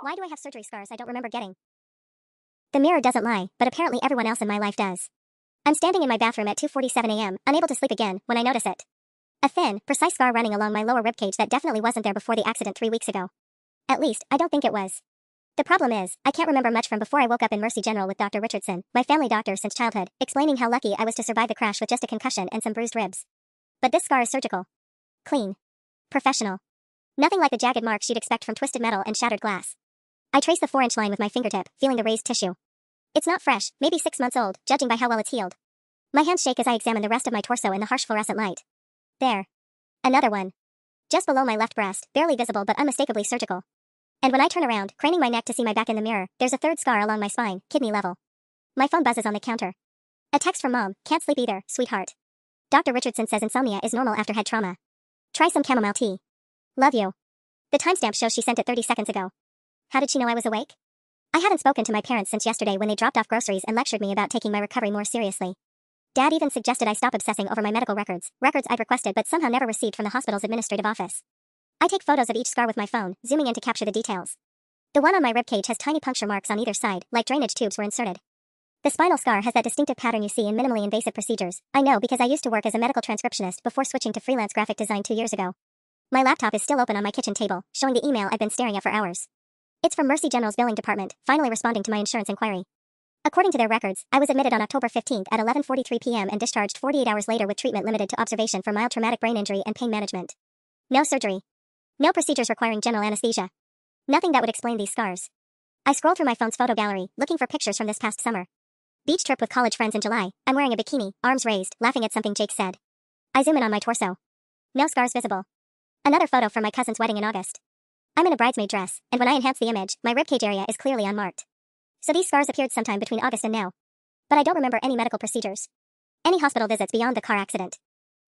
Why do I have surgery scars I don't remember getting? The mirror doesn't lie, but apparently everyone else in my life does. I'm standing in my bathroom at 2:47 a.m., unable to sleep again, when I notice it. A thin, precise scar running along my lower ribcage that definitely wasn't there before the accident 3 weeks ago. At least, I don't think it was. The problem is, I can't remember much from before I woke up in Mercy General with Dr. Richardson, my family doctor since childhood, explaining how lucky I was to survive the crash with just a concussion and some bruised ribs. But this scar is surgical. Clean. Professional. Nothing like the jagged marks you'd expect from twisted metal and shattered glass. I trace the 4-inch line with my fingertip, feeling the raised tissue. It's not fresh, maybe 6 months old, judging by how well it's healed. My hands shake as I examine the rest of my torso in the harsh fluorescent light. There. Another one. Just below my left breast, barely visible but unmistakably surgical. And when I turn around, craning my neck to see my back in the mirror, there's a third scar along my spine, kidney level. My phone buzzes on the counter. A text from Mom, can't sleep either, sweetheart. Dr. Richardson says insomnia is normal after head trauma. Try some chamomile tea. Love you. The timestamp shows she sent it 30 seconds ago. How did she know I was awake? I hadn't spoken to my parents since yesterday when they dropped off groceries and lectured me about taking my recovery more seriously. Dad even suggested I stop obsessing over my medical records I'd requested but somehow never received from the hospital's administrative office. I take photos of each scar with my phone, zooming in to capture the details. The one on my ribcage has tiny puncture marks on either side, like drainage tubes were inserted. The spinal scar has that distinctive pattern you see in minimally invasive procedures. I know because I used to work as a medical transcriptionist before switching to freelance graphic design 2 years ago. My laptop is still open on my kitchen table, showing the email I've been staring at for hours. It's from Mercy General's billing department, finally responding to my insurance inquiry. According to their records, I was admitted on October 15th at 11:43 p.m. and discharged 48 hours later with treatment limited to observation for mild traumatic brain injury and pain management. No surgery. No procedures requiring general anesthesia. Nothing that would explain these scars. I scroll through my phone's photo gallery, looking for pictures from this past summer. Beach trip with college friends in July. I'm wearing a bikini, arms raised, laughing at something Jake said. I zoom in on my torso. No scars visible. Another photo from my cousin's wedding in August. I'm in a bridesmaid dress, and when I enhance the image, my ribcage area is clearly unmarked. So these scars appeared sometime between August and now. But I don't remember any medical procedures. Any hospital visits beyond the car accident.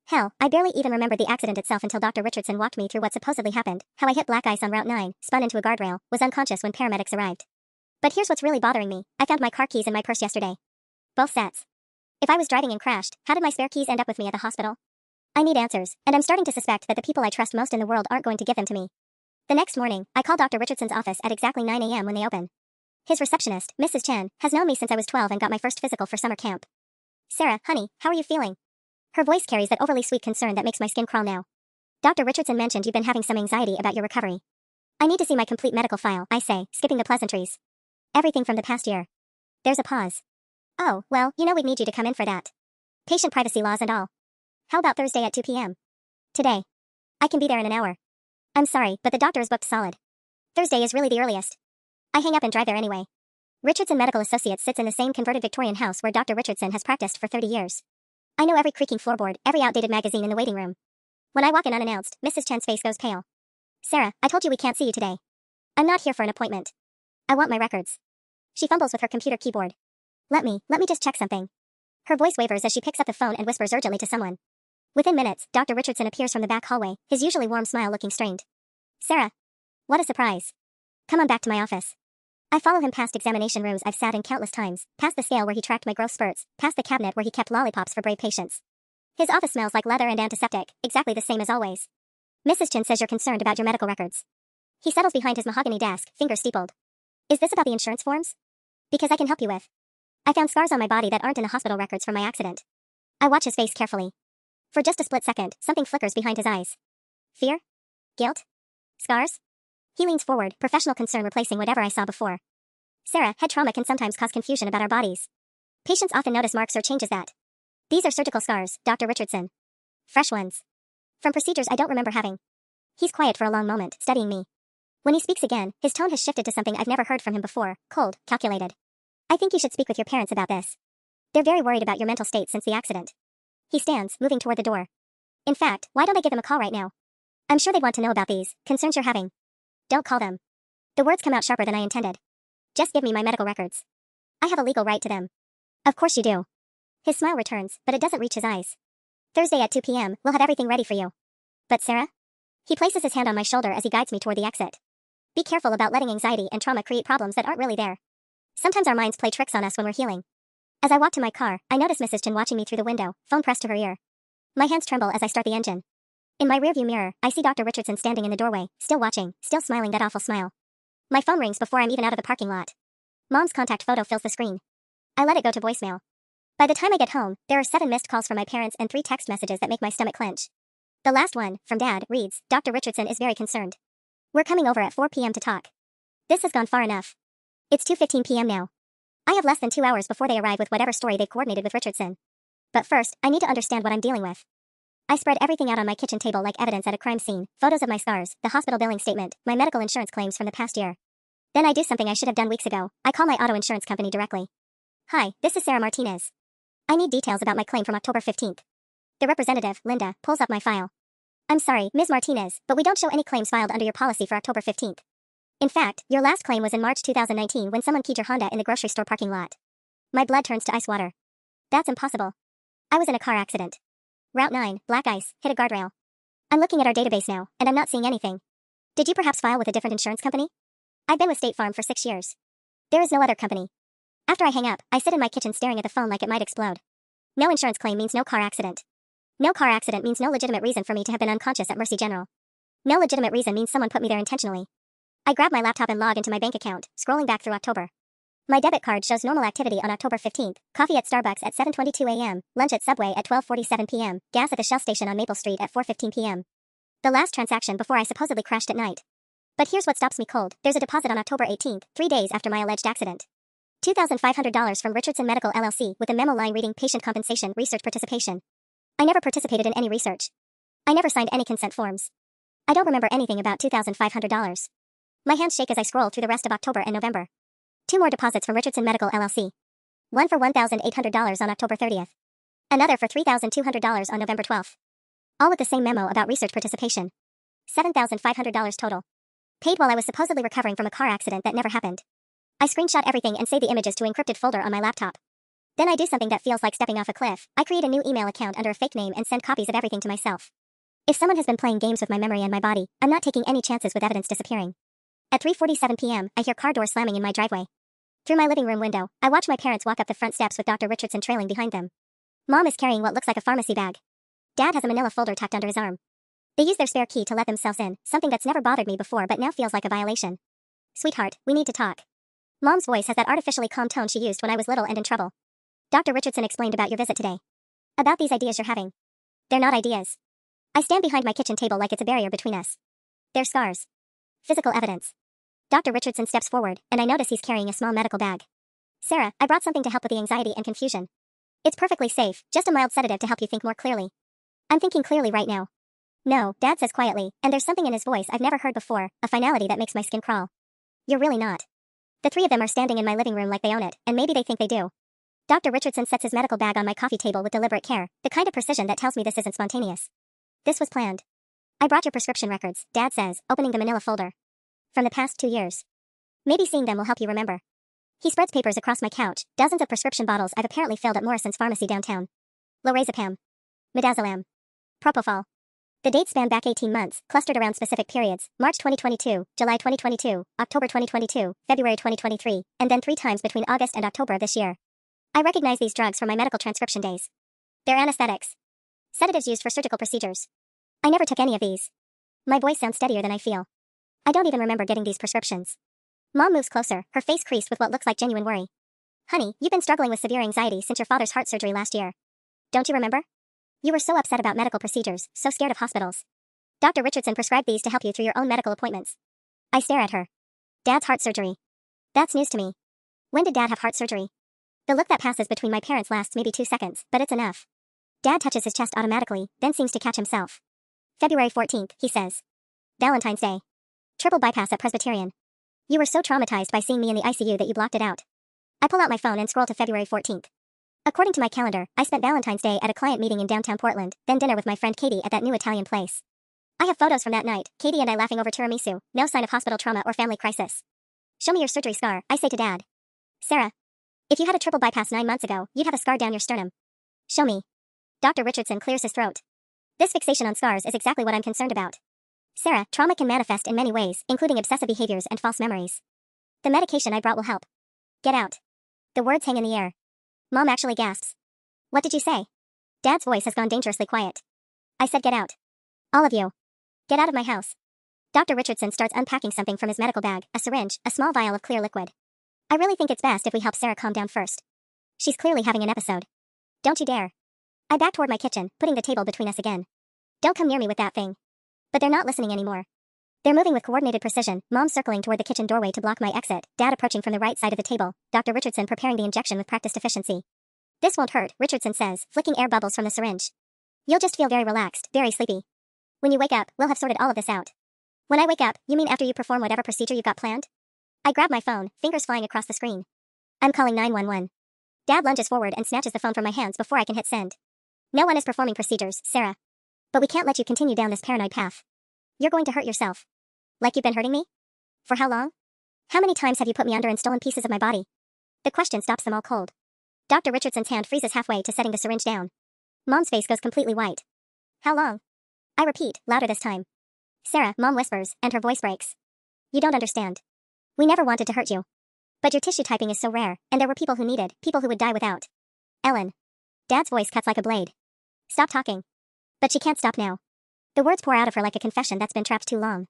Hell, I barely even remembered the accident itself until Dr. Richardson walked me through what supposedly happened, how I hit black ice on Route 9, spun into a guardrail, was unconscious when paramedics arrived. But here's what's really bothering me. I found my car keys in my purse yesterday. Both sets. If I was driving and crashed, how did my spare keys end up with me at the hospital? I need answers, and I'm starting to suspect that the people I trust most in the world aren't going to give them to me. The next morning, I call Dr. Richardson's office at exactly 9 a.m. when they open. His receptionist, Mrs. Chen, has known me since I was 12 and got my first physical for summer camp. Sarah, honey, how are you feeling? Her voice carries that overly sweet concern that makes my skin crawl now. Dr. Richardson mentioned you've been having some anxiety about your recovery. I need to see my complete medical file, I say, skipping the pleasantries. Everything from the past year. There's a pause. Oh, well, we'd need you to come in for that. Patient privacy laws and all. How about Thursday at 2 p.m.? Today. I can be there in an hour. I'm sorry, but the doctor is booked solid. Thursday is really the earliest. I hang up and drive there anyway. Richardson Medical Associates sits in the same converted Victorian house where Dr. Richardson has practiced for 30 years. I know every creaking floorboard, every outdated magazine in the waiting room. When I walk in unannounced, Mrs. Chen's face goes pale. Sarah, I told you we can't see you today. I'm not here for an appointment. I want my records. She fumbles with her computer keyboard. Let me just check something. Her voice wavers as she picks up the phone and whispers urgently to someone. Within minutes, Dr. Richardson appears from the back hallway, his usually warm smile looking strained. Sarah. What a surprise. Come on back to my office. I follow him past examination rooms I've sat in countless times, past the scale where he tracked my growth spurts, past the cabinet where he kept lollipops for brave patients. His office smells like leather and antiseptic, exactly the same as always. Mrs. Chen says you're concerned about your medical records. He settles behind his mahogany desk, fingers steepled. Is this about the insurance forms? Because I can help you with. I found scars on my body that aren't in the hospital records from my accident. I watch his face carefully. For just a split second, something flickers behind his eyes. Fear? Guilt? Scars? He leans forward, professional concern replacing whatever I saw before. Sarah, head trauma can sometimes cause confusion about our bodies. Patients often notice marks or changes that. These are surgical scars, Dr. Richardson. Fresh ones. From procedures I don't remember having. He's quiet for a long moment, studying me. When he speaks again, his tone has shifted to something I've never heard from him before, cold, calculated. I think you should speak with your parents about this. They're very worried about your mental state since the accident. He stands, moving toward the door. In fact, why don't I give them a call right now? I'm sure they'd want to know about these concerns you're having. Don't call them. The words come out sharper than I intended. Just give me my medical records. I have a legal right to them. Of course you do. His smile returns, but it doesn't reach his eyes. Thursday at 2 p.m., we'll have everything ready for you. But Sarah? He places his hand on my shoulder as he guides me toward the exit. Be careful about letting anxiety and trauma create problems that aren't really there. Sometimes our minds play tricks on us when we're healing. As I walk to my car, I notice Mrs. Chen watching me through the window, phone pressed to her ear. My hands tremble as I start the engine. In my rearview mirror, I see Dr. Richardson standing in the doorway, still watching, still smiling that awful smile. My phone rings before I'm even out of the parking lot. Mom's contact photo fills the screen. I let it go to voicemail. By the time I get home, there are 7 missed calls from my parents and 3 text messages that make my stomach clench. The last one, from Dad, reads, Dr. Richardson is very concerned. We're coming over at 4 p.m. to talk. This has gone far enough. It's 2:15 p.m. now. I have less than 2 hours before they arrive with whatever story they've coordinated with Richardson. But first, I need to understand what I'm dealing with. I spread everything out on my kitchen table like evidence at a crime scene, photos of my scars, the hospital billing statement, my medical insurance claims from the past year. Then I do something I should have done weeks ago. I call my auto insurance company directly. Hi, this is Sarah Martinez. I need details about my claim from October 15th. The representative, Linda, pulls up my file. I'm sorry, Ms. Martinez, but we don't show any claims filed under your policy for October 15th. In fact, your last claim was in March 2019 when someone keyed your Honda in the grocery store parking lot. My blood turns to ice water. That's impossible. I was in a car accident. Route 9, black ice, hit a guardrail. I'm looking at our database now, and I'm not seeing anything. Did you perhaps file with a different insurance company? I've been with State Farm for 6 years. There is no other company. After I hang up, I sit in my kitchen staring at the phone like it might explode. No insurance claim means no car accident. No car accident means no legitimate reason for me to have been unconscious at Mercy General. No legitimate reason means someone put me there intentionally. I grab my laptop and log into my bank account, scrolling back through October. My debit card shows normal activity on October 15th, coffee at Starbucks at 7:22 a.m., lunch at Subway at 12:47 p.m., gas at the Shell station on Maple Street at 4:15 p.m. The last transaction before I supposedly crashed at night. But here's what stops me cold. There's a deposit on October 18th, 3 days after my alleged accident. $2,500 from Richardson Medical LLC with a memo line reading patient compensation research participation. I never participated in any research. I never signed any consent forms. I don't remember anything about $2,500. My hands shake as I scroll through the rest of October and November. 2 more deposits from Richardson Medical LLC. One for $1,800 on October 30th. Another for $3,200 on November 12th. All with the same memo about research participation. $7,500 total. Paid while I was supposedly recovering from a car accident that never happened. I screenshot everything and save the images to encrypted folder on my laptop. Then I do something that feels like stepping off a cliff. I create a new email account under a fake name and send copies of everything to myself. If someone has been playing games with my memory and my body, I'm not taking any chances with evidence disappearing. At 3:47 p.m., I hear car doors slamming in my driveway. Through my living room window, I watch my parents walk up the front steps with Dr. Richardson trailing behind them. Mom is carrying what looks like a pharmacy bag. Dad has a manila folder tucked under his arm. They use their spare key to let themselves in, something that's never bothered me before but now feels like a violation. Sweetheart, we need to talk. Mom's voice has that artificially calm tone she used when I was little and in trouble. Dr. Richardson explained about your visit today. About these ideas you're having. They're not ideas. I stand behind my kitchen table like it's a barrier between us. They're scars. Physical evidence. Dr. Richardson steps forward, and I notice he's carrying a small medical bag. Sarah, I brought something to help with the anxiety and confusion. It's perfectly safe, just a mild sedative to help you think more clearly. I'm thinking clearly right now. No, Dad says quietly, and there's something in his voice I've never heard before, a finality that makes my skin crawl. You're really not. The 3 of them are standing in my living room like they own it, and maybe they think they do. Dr. Richardson sets his medical bag on my coffee table with deliberate care, the kind of precision that tells me this isn't spontaneous. This was planned. I brought your prescription records, Dad says, opening the manila folder. From the past 2 years. Maybe seeing them will help you remember. He spreads papers across my couch, dozens of prescription bottles I've apparently filled at Morrison's Pharmacy downtown. Lorazepam. Midazolam. Propofol. The dates span back 18 months, clustered around specific periods, March 2022, July 2022, October 2022, February 2023, and then 3 times between August and October of this year. I recognize these drugs from my medical transcription days. They're anesthetics. Sedatives used for surgical procedures. I never took any of these. My voice sounds steadier than I feel. I don't even remember getting these prescriptions. Mom moves closer, her face creased with what looks like genuine worry. Honey, you've been struggling with severe anxiety since your father's heart surgery last year. Don't you remember? You were so upset about medical procedures, so scared of hospitals. Dr. Richardson prescribed these to help you through your own medical appointments. I stare at her. Dad's heart surgery. That's news to me. When did Dad have heart surgery? The look that passes between my parents lasts maybe 2 seconds, but it's enough. Dad touches his chest automatically, then seems to catch himself. February 14th, he says. Valentine's Day. Triple bypass at Presbyterian. You were so traumatized by seeing me in the ICU that you blocked it out. I pull out my phone and scroll to February 14th. According to my calendar, I spent Valentine's Day at a client meeting in downtown Portland, then dinner with my friend Katie at that new Italian place. I have photos from that night, Katie and I laughing over tiramisu, no sign of hospital trauma or family crisis. Show me your surgery scar, I say to Dad. Sarah. If you had a triple bypass 9 months ago, you'd have a scar down your sternum. Show me. Dr. Richardson clears his throat. This fixation on scars is exactly what I'm concerned about. Sarah, trauma can manifest in many ways, including obsessive behaviors and false memories. The medication I brought will help. Get out. The words hang in the air. Mom actually gasps. What did you say? Dad's voice has gone dangerously quiet. I said get out. All of you. Get out of my house. Dr. Richardson starts unpacking something from his medical bag, a syringe, a small vial of clear liquid. I really think it's best if we help Sarah calm down first. She's clearly having an episode. Don't you dare. I back toward my kitchen, putting the table between us again. Don't come near me with that thing. But they're not listening anymore. They're moving with coordinated precision, Mom circling toward the kitchen doorway to block my exit, Dad approaching from the right side of the table, Dr. Richardson preparing the injection with practiced efficiency. This won't hurt, Richardson says, flicking air bubbles from the syringe. You'll just feel very relaxed, very sleepy. When you wake up, we'll have sorted all of this out. When I wake up, you mean after you perform whatever procedure you've got planned? I grab my phone, fingers flying across the screen. I'm calling 911. Dad lunges forward and snatches the phone from my hands before I can hit send. No one is performing procedures, Sarah. But we can't let you continue down this paranoid path. You're going to hurt yourself. Like you've been hurting me? For how long? How many times have you put me under and stolen pieces of my body? The question stops them all cold. Dr. Richardson's hand freezes halfway to setting the syringe down. Mom's face goes completely white. How long? I repeat, louder this time. Sarah, Mom whispers, and her voice breaks. You don't understand. We never wanted to hurt you. But your tissue typing is so rare, and there were people who needed, people who would die without. Ellen. Dad's voice cuts like a blade. Stop talking. But she can't stop now. The words pour out of her like a confession that's been trapped too long.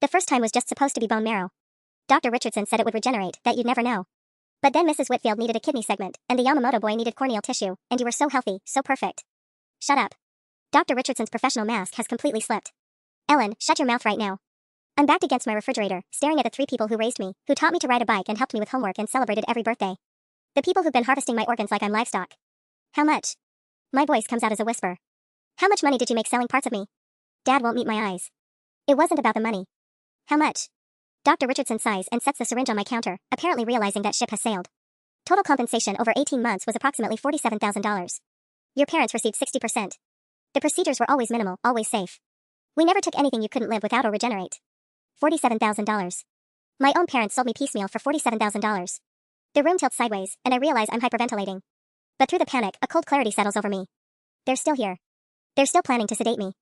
The first time was just supposed to be bone marrow. Dr. Richardson said it would regenerate, that you'd never know. But then Mrs. Whitfield needed a kidney segment, and the Yamamoto boy needed corneal tissue, and you were so healthy, so perfect. Shut up. Dr. Richardson's professional mask has completely slipped. Ellen, shut your mouth right now. I'm backed against my refrigerator, staring at the 3 people who raised me, who taught me to ride a bike and helped me with homework and celebrated every birthday. The people who've been harvesting my organs like I'm livestock. How much? My voice comes out as a whisper. How much money did you make selling parts of me? Dad won't meet my eyes. It wasn't about the money. How much? Dr. Richardson sighs and sets the syringe on my counter, apparently realizing that ship has sailed. Total compensation over 18 months was approximately $47,000. Your parents received 60%. The procedures were always minimal, always safe. We never took anything you couldn't live without or regenerate. $47,000. My own parents sold me piecemeal for $47,000. The room tilts sideways, and I realize I'm hyperventilating. But through the panic, a cold clarity settles over me. They're still here. They're still planning to sedate me.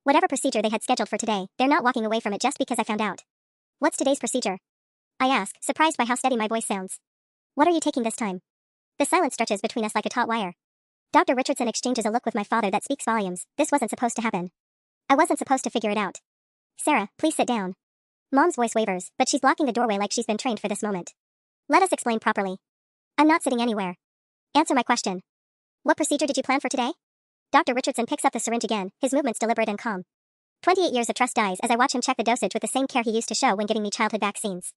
Whatever procedure they had scheduled for today, they're not walking away from it just because I found out. What's today's procedure? I ask, surprised by how steady my voice sounds. What are you taking this time? The silence stretches between us like a taut wire. Dr. Richardson exchanges a look with my father that speaks volumes. This wasn't supposed to happen. I wasn't supposed to figure it out. Sarah, please sit down. Mom's voice wavers, but she's blocking the doorway like she's been trained for this moment. Let us explain properly. I'm not sitting anywhere. Answer my question. What procedure did you plan for today? Dr. Richardson picks up the syringe again, his movements deliberate and calm. 28 years of trust dies as I watch him check the dosage with the same care he used to show when giving me childhood vaccines.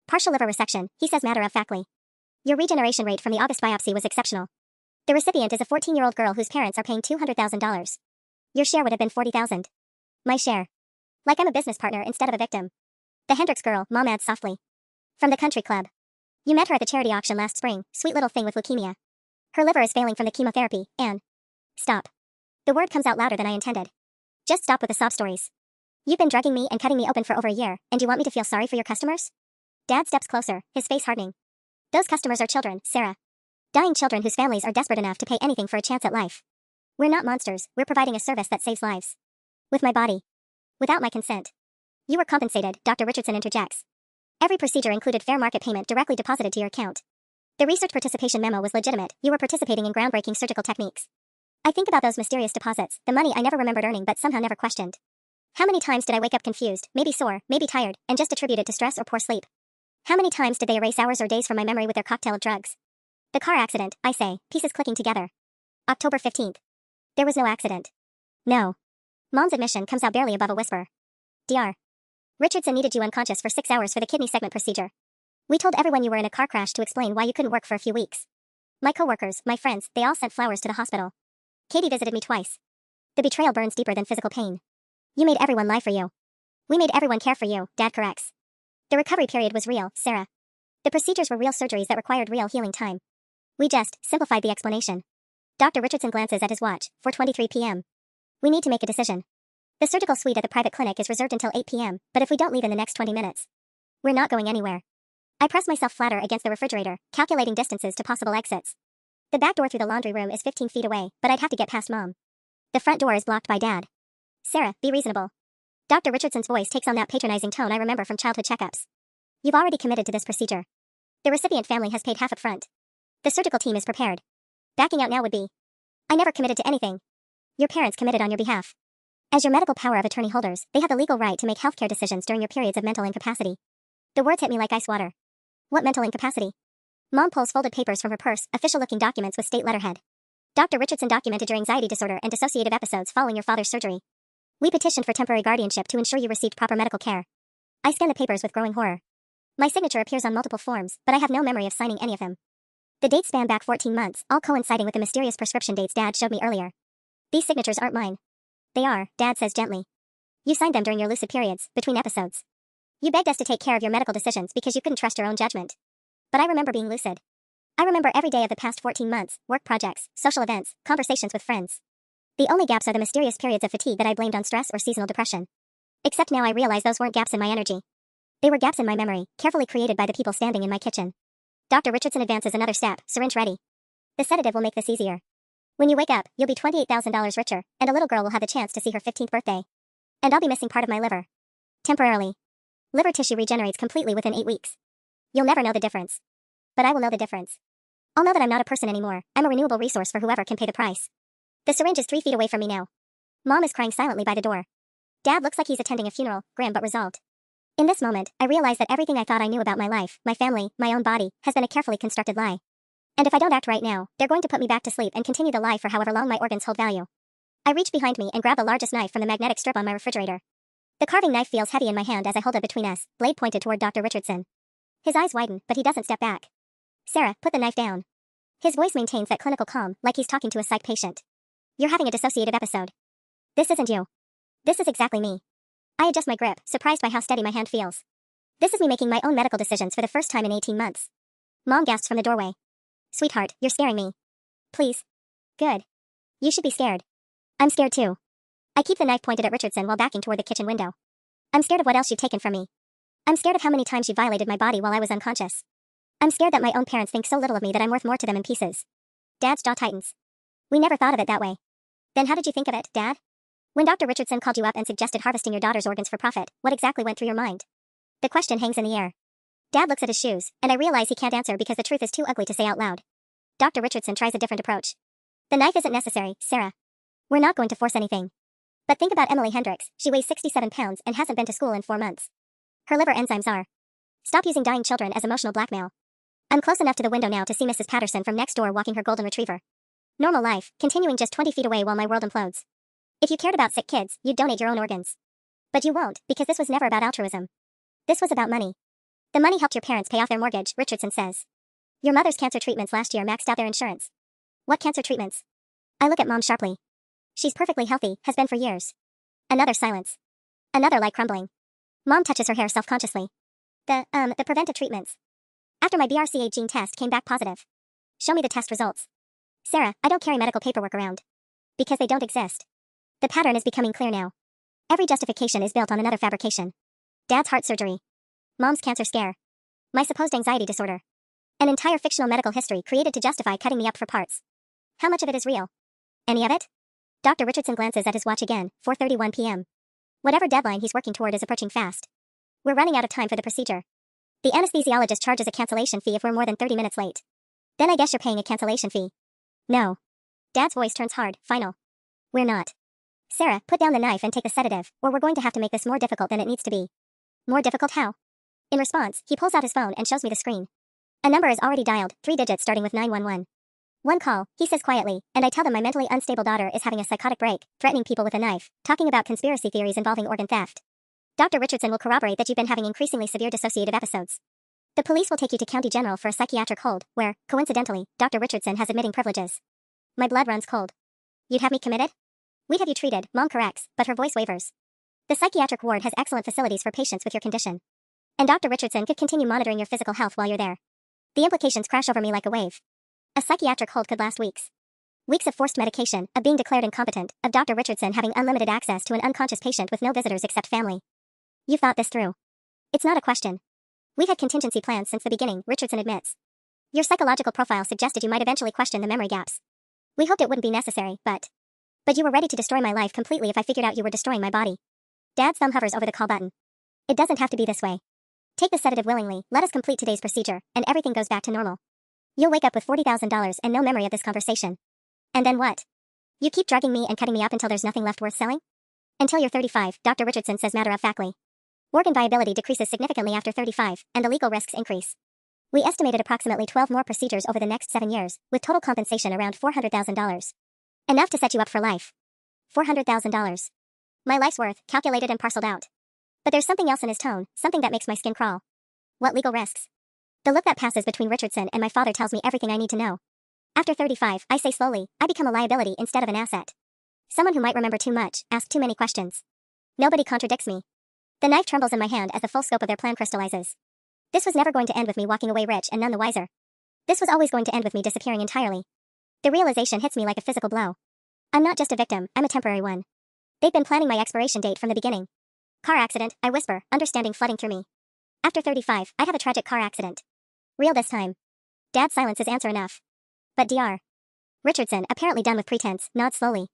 Partial liver resection, he says matter-of-factly. Your regeneration rate from the August biopsy was exceptional. The recipient is a 14-year-old girl whose parents are paying $200,000. Your share would have been $40,000. My share. Like I'm a business partner instead of a victim. The Hendricks girl, Mom adds softly. From the country club. You met her at the charity auction last spring, sweet little thing with leukemia. Her liver is failing from the chemotherapy, and... Stop. The word comes out louder than I intended. Just stop with the sob stories. You've been drugging me and cutting me open for over a year, and you want me to feel sorry for your customers? Dad steps closer, his face hardening. Those customers are children, Sarah. Dying children whose families are desperate enough to pay anything for a chance at life. We're not monsters, we're providing a service that saves lives. With my body. Without my consent. You were compensated, Dr. Richardson interjects. Every procedure included fair market payment directly deposited to your account. The research participation memo was legitimate, you were participating in groundbreaking surgical techniques. I think about those mysterious deposits, the money I never remembered earning but somehow never questioned. How many times did I wake up confused, maybe sore, maybe tired, and just attribute it to stress or poor sleep? How many times did they erase hours or days from my memory with their cocktail of drugs? The car accident, I say, pieces clicking together. October 15th. There was no accident. No. Mom's admission comes out barely above a whisper. Dr. Richardson needed you unconscious for 6 hours for the kidney segment procedure. We told everyone you were in a car crash to explain why you couldn't work for a few weeks. My coworkers, my friends, they all sent flowers to the hospital. Katie visited me twice. The betrayal burns deeper than physical pain. You made everyone lie for you. We made everyone care for you, Dad corrects. The recovery period was real, Sarah. The procedures were real surgeries that required real healing time. We just simplified the explanation. Dr. Richardson glances at his watch, 4:23 p.m. We need to make a decision. The surgical suite at the private clinic is reserved until 8 p.m., but if we don't leave in the next 20 minutes, we're not going anywhere. I press myself flatter against the refrigerator, calculating distances to possible exits. The back door through the laundry room is 15 feet away, but I'd have to get past Mom. The front door is blocked by Dad. Sarah, be reasonable. Dr. Richardson's voice takes on that patronizing tone I remember from childhood checkups. You've already committed to this procedure. The recipient family has paid half up front. The surgical team is prepared. Backing out now would be. I never committed to anything. Your parents committed on your behalf. As your medical power of attorney holders, they have the legal right to make healthcare decisions during your periods of mental incapacity. The words hit me like ice water. What mental incapacity? Mom pulls folded papers from her purse, official-looking documents with state letterhead. Dr. Richardson documented your anxiety disorder and dissociative episodes following your father's surgery. We petitioned for temporary guardianship to ensure you received proper medical care. I scan the papers with growing horror. My signature appears on multiple forms, but I have no memory of signing any of them. The dates span back 14 months, all coinciding with the mysterious prescription dates Dad showed me earlier. These signatures aren't mine. They are, Dad says gently. You signed them during your lucid periods, between episodes. You begged us to take care of your medical decisions because you couldn't trust your own judgment. But I remember being lucid. I remember every day of the past 14 months, work projects, social events, conversations with friends. The only gaps are the mysterious periods of fatigue that I blamed on stress or seasonal depression. Except now I realize those weren't gaps in my energy. They were gaps in my memory, carefully created by the people standing in my kitchen. Dr. Richardson advances another step, syringe ready. The sedative will make this easier. When you wake up, you'll be $28,000 richer, and a little girl will have the chance to see her 15th birthday. And I'll be missing part of my liver. Temporarily. Liver tissue regenerates completely within 8 weeks. You'll never know the difference. But I will know the difference. I'll know that I'm not a person anymore. I'm a renewable resource for whoever can pay the price. The syringe is 3 feet away from me now. Mom is crying silently by the door. Dad looks like he's attending a funeral, grim but resolved. In this moment, I realize that everything I thought I knew about my life, my family, my own body, has been a carefully constructed lie. And if I don't act right now, they're going to put me back to sleep and continue the lie for however long my organs hold value. I reach behind me and grab the largest knife from the magnetic strip on my refrigerator. The carving knife feels heavy in my hand as I hold it between us, blade pointed toward Dr. Richardson. His eyes widen, but he doesn't step back. Sarah, put the knife down. His voice maintains that clinical calm, like he's talking to a psych patient. You're having a dissociative episode. This isn't you. This is exactly me. I adjust my grip, surprised by how steady my hand feels. This is me making my own medical decisions for the first time in 18 months. Mom gasps from the doorway. Sweetheart, you're scaring me. Please. Good. You should be scared. I'm scared too. I keep the knife pointed at Richardson while backing toward the kitchen window. I'm scared of what else you've taken from me. I'm scared of how many times you violated my body while I was unconscious. I'm scared that my own parents think so little of me that I'm worth more to them in pieces. Dad's jaw tightens. We never thought of it that way. Then how did you think of it, Dad? When Dr. Richardson called you up and suggested harvesting your daughter's organs for profit, what exactly went through your mind? The question hangs in the air. Dad looks at his shoes, and I realize he can't answer because the truth is too ugly to say out loud. Dr. Richardson tries a different approach. The knife isn't necessary, Sarah. We're not going to force anything. But think about Emily Hendricks. She weighs 67 pounds and hasn't been to school in 4 months. Her liver enzymes are. Stop using dying children as emotional blackmail. I'm close enough to the window now to see Mrs. Patterson from next door walking her golden retriever. Normal life, continuing just 20 feet away while my world implodes. If you cared about sick kids, you'd donate your own organs. But you won't, because this was never about altruism. This was about money. The money helped your parents pay off their mortgage, Richardson says. Your mother's cancer treatments last year maxed out their insurance. What cancer treatments? I look at Mom sharply. She's perfectly healthy, has been for years. Another silence. Another light crumbling. Mom touches her hair self-consciously. The preventive treatments. After my BRCA gene test came back positive. Show me the test results. Sarah, I don't carry medical paperwork around. Because they don't exist. The pattern is becoming clear now. Every justification is built on another fabrication. Dad's heart surgery. Mom's cancer scare. My supposed anxiety disorder. An entire fictional medical history created to justify cutting me up for parts. How much of it is real? Any of it? Dr. Richardson glances at his watch again, 4:31 p.m. Whatever deadline he's working toward is approaching fast. We're running out of time for the procedure. The anesthesiologist charges a cancellation fee if we're more than 30 minutes late. Then I guess you're paying a cancellation fee. No. Dad's voice turns hard, final. We're not. Sarah, put down the knife and take a sedative, or we're going to have to make this more difficult than it needs to be. More difficult how? In response, he pulls out his phone and shows me the screen. A number is already dialed, 3 digits starting with 911. One call, he says quietly, and I tell them my mentally unstable daughter is having a psychotic break, threatening people with a knife, talking about conspiracy theories involving organ theft. Dr. Richardson will corroborate that you've been having increasingly severe dissociative episodes. The police will take you to County General for a psychiatric hold, where, coincidentally, Dr. Richardson has admitting privileges. My blood runs cold. You'd have me committed? We'd have you treated, Mom corrects, but her voice wavers. The psychiatric ward has excellent facilities for patients with your condition. And Dr. Richardson could continue monitoring your physical health while you're there. The implications crash over me like a wave. A psychiatric hold could last weeks. Weeks of forced medication, of being declared incompetent, of Dr. Richardson having unlimited access to an unconscious patient with no visitors except family. You've thought this through. It's not a question. We've had contingency plans since the beginning, Richardson admits. Your psychological profile suggested you might eventually question the memory gaps. We hoped it wouldn't be necessary, but you were ready to destroy my life completely if I figured out you were destroying my body. Dad's thumb hovers over the call button. It doesn't have to be this way. Take the sedative willingly, let us complete today's procedure, and everything goes back to normal. You'll wake up with $40,000 and no memory of this conversation. And then what? You keep drugging me and cutting me up until there's nothing left worth selling? Until you're 35, Dr. Richardson says matter-of-factly. Organ viability decreases significantly after 35, and the legal risks increase. We estimated approximately 12 more procedures over the next 7 years, with total compensation around $400,000. Enough to set you up for life. $400,000. My life's worth, calculated and parceled out. But there's something else in his tone, something that makes my skin crawl. What legal risks? The look that passes between Richardson and my father tells me everything I need to know. After 35, I say slowly, I become a liability instead of an asset. Someone who might remember too much, ask too many questions. Nobody contradicts me. The knife trembles in my hand as the full scope of their plan crystallizes. This was never going to end with me walking away rich and none the wiser. This was always going to end with me disappearing entirely. The realization hits me like a physical blow. I'm not just a victim, I'm a temporary one. They've been planning my expiration date from the beginning. Car accident, I whisper, understanding flooding through me. After 35, I'd have a tragic car accident. Real this time. Dad's silence is answer enough. But Dr. Richardson, apparently done with pretense, nods slowly.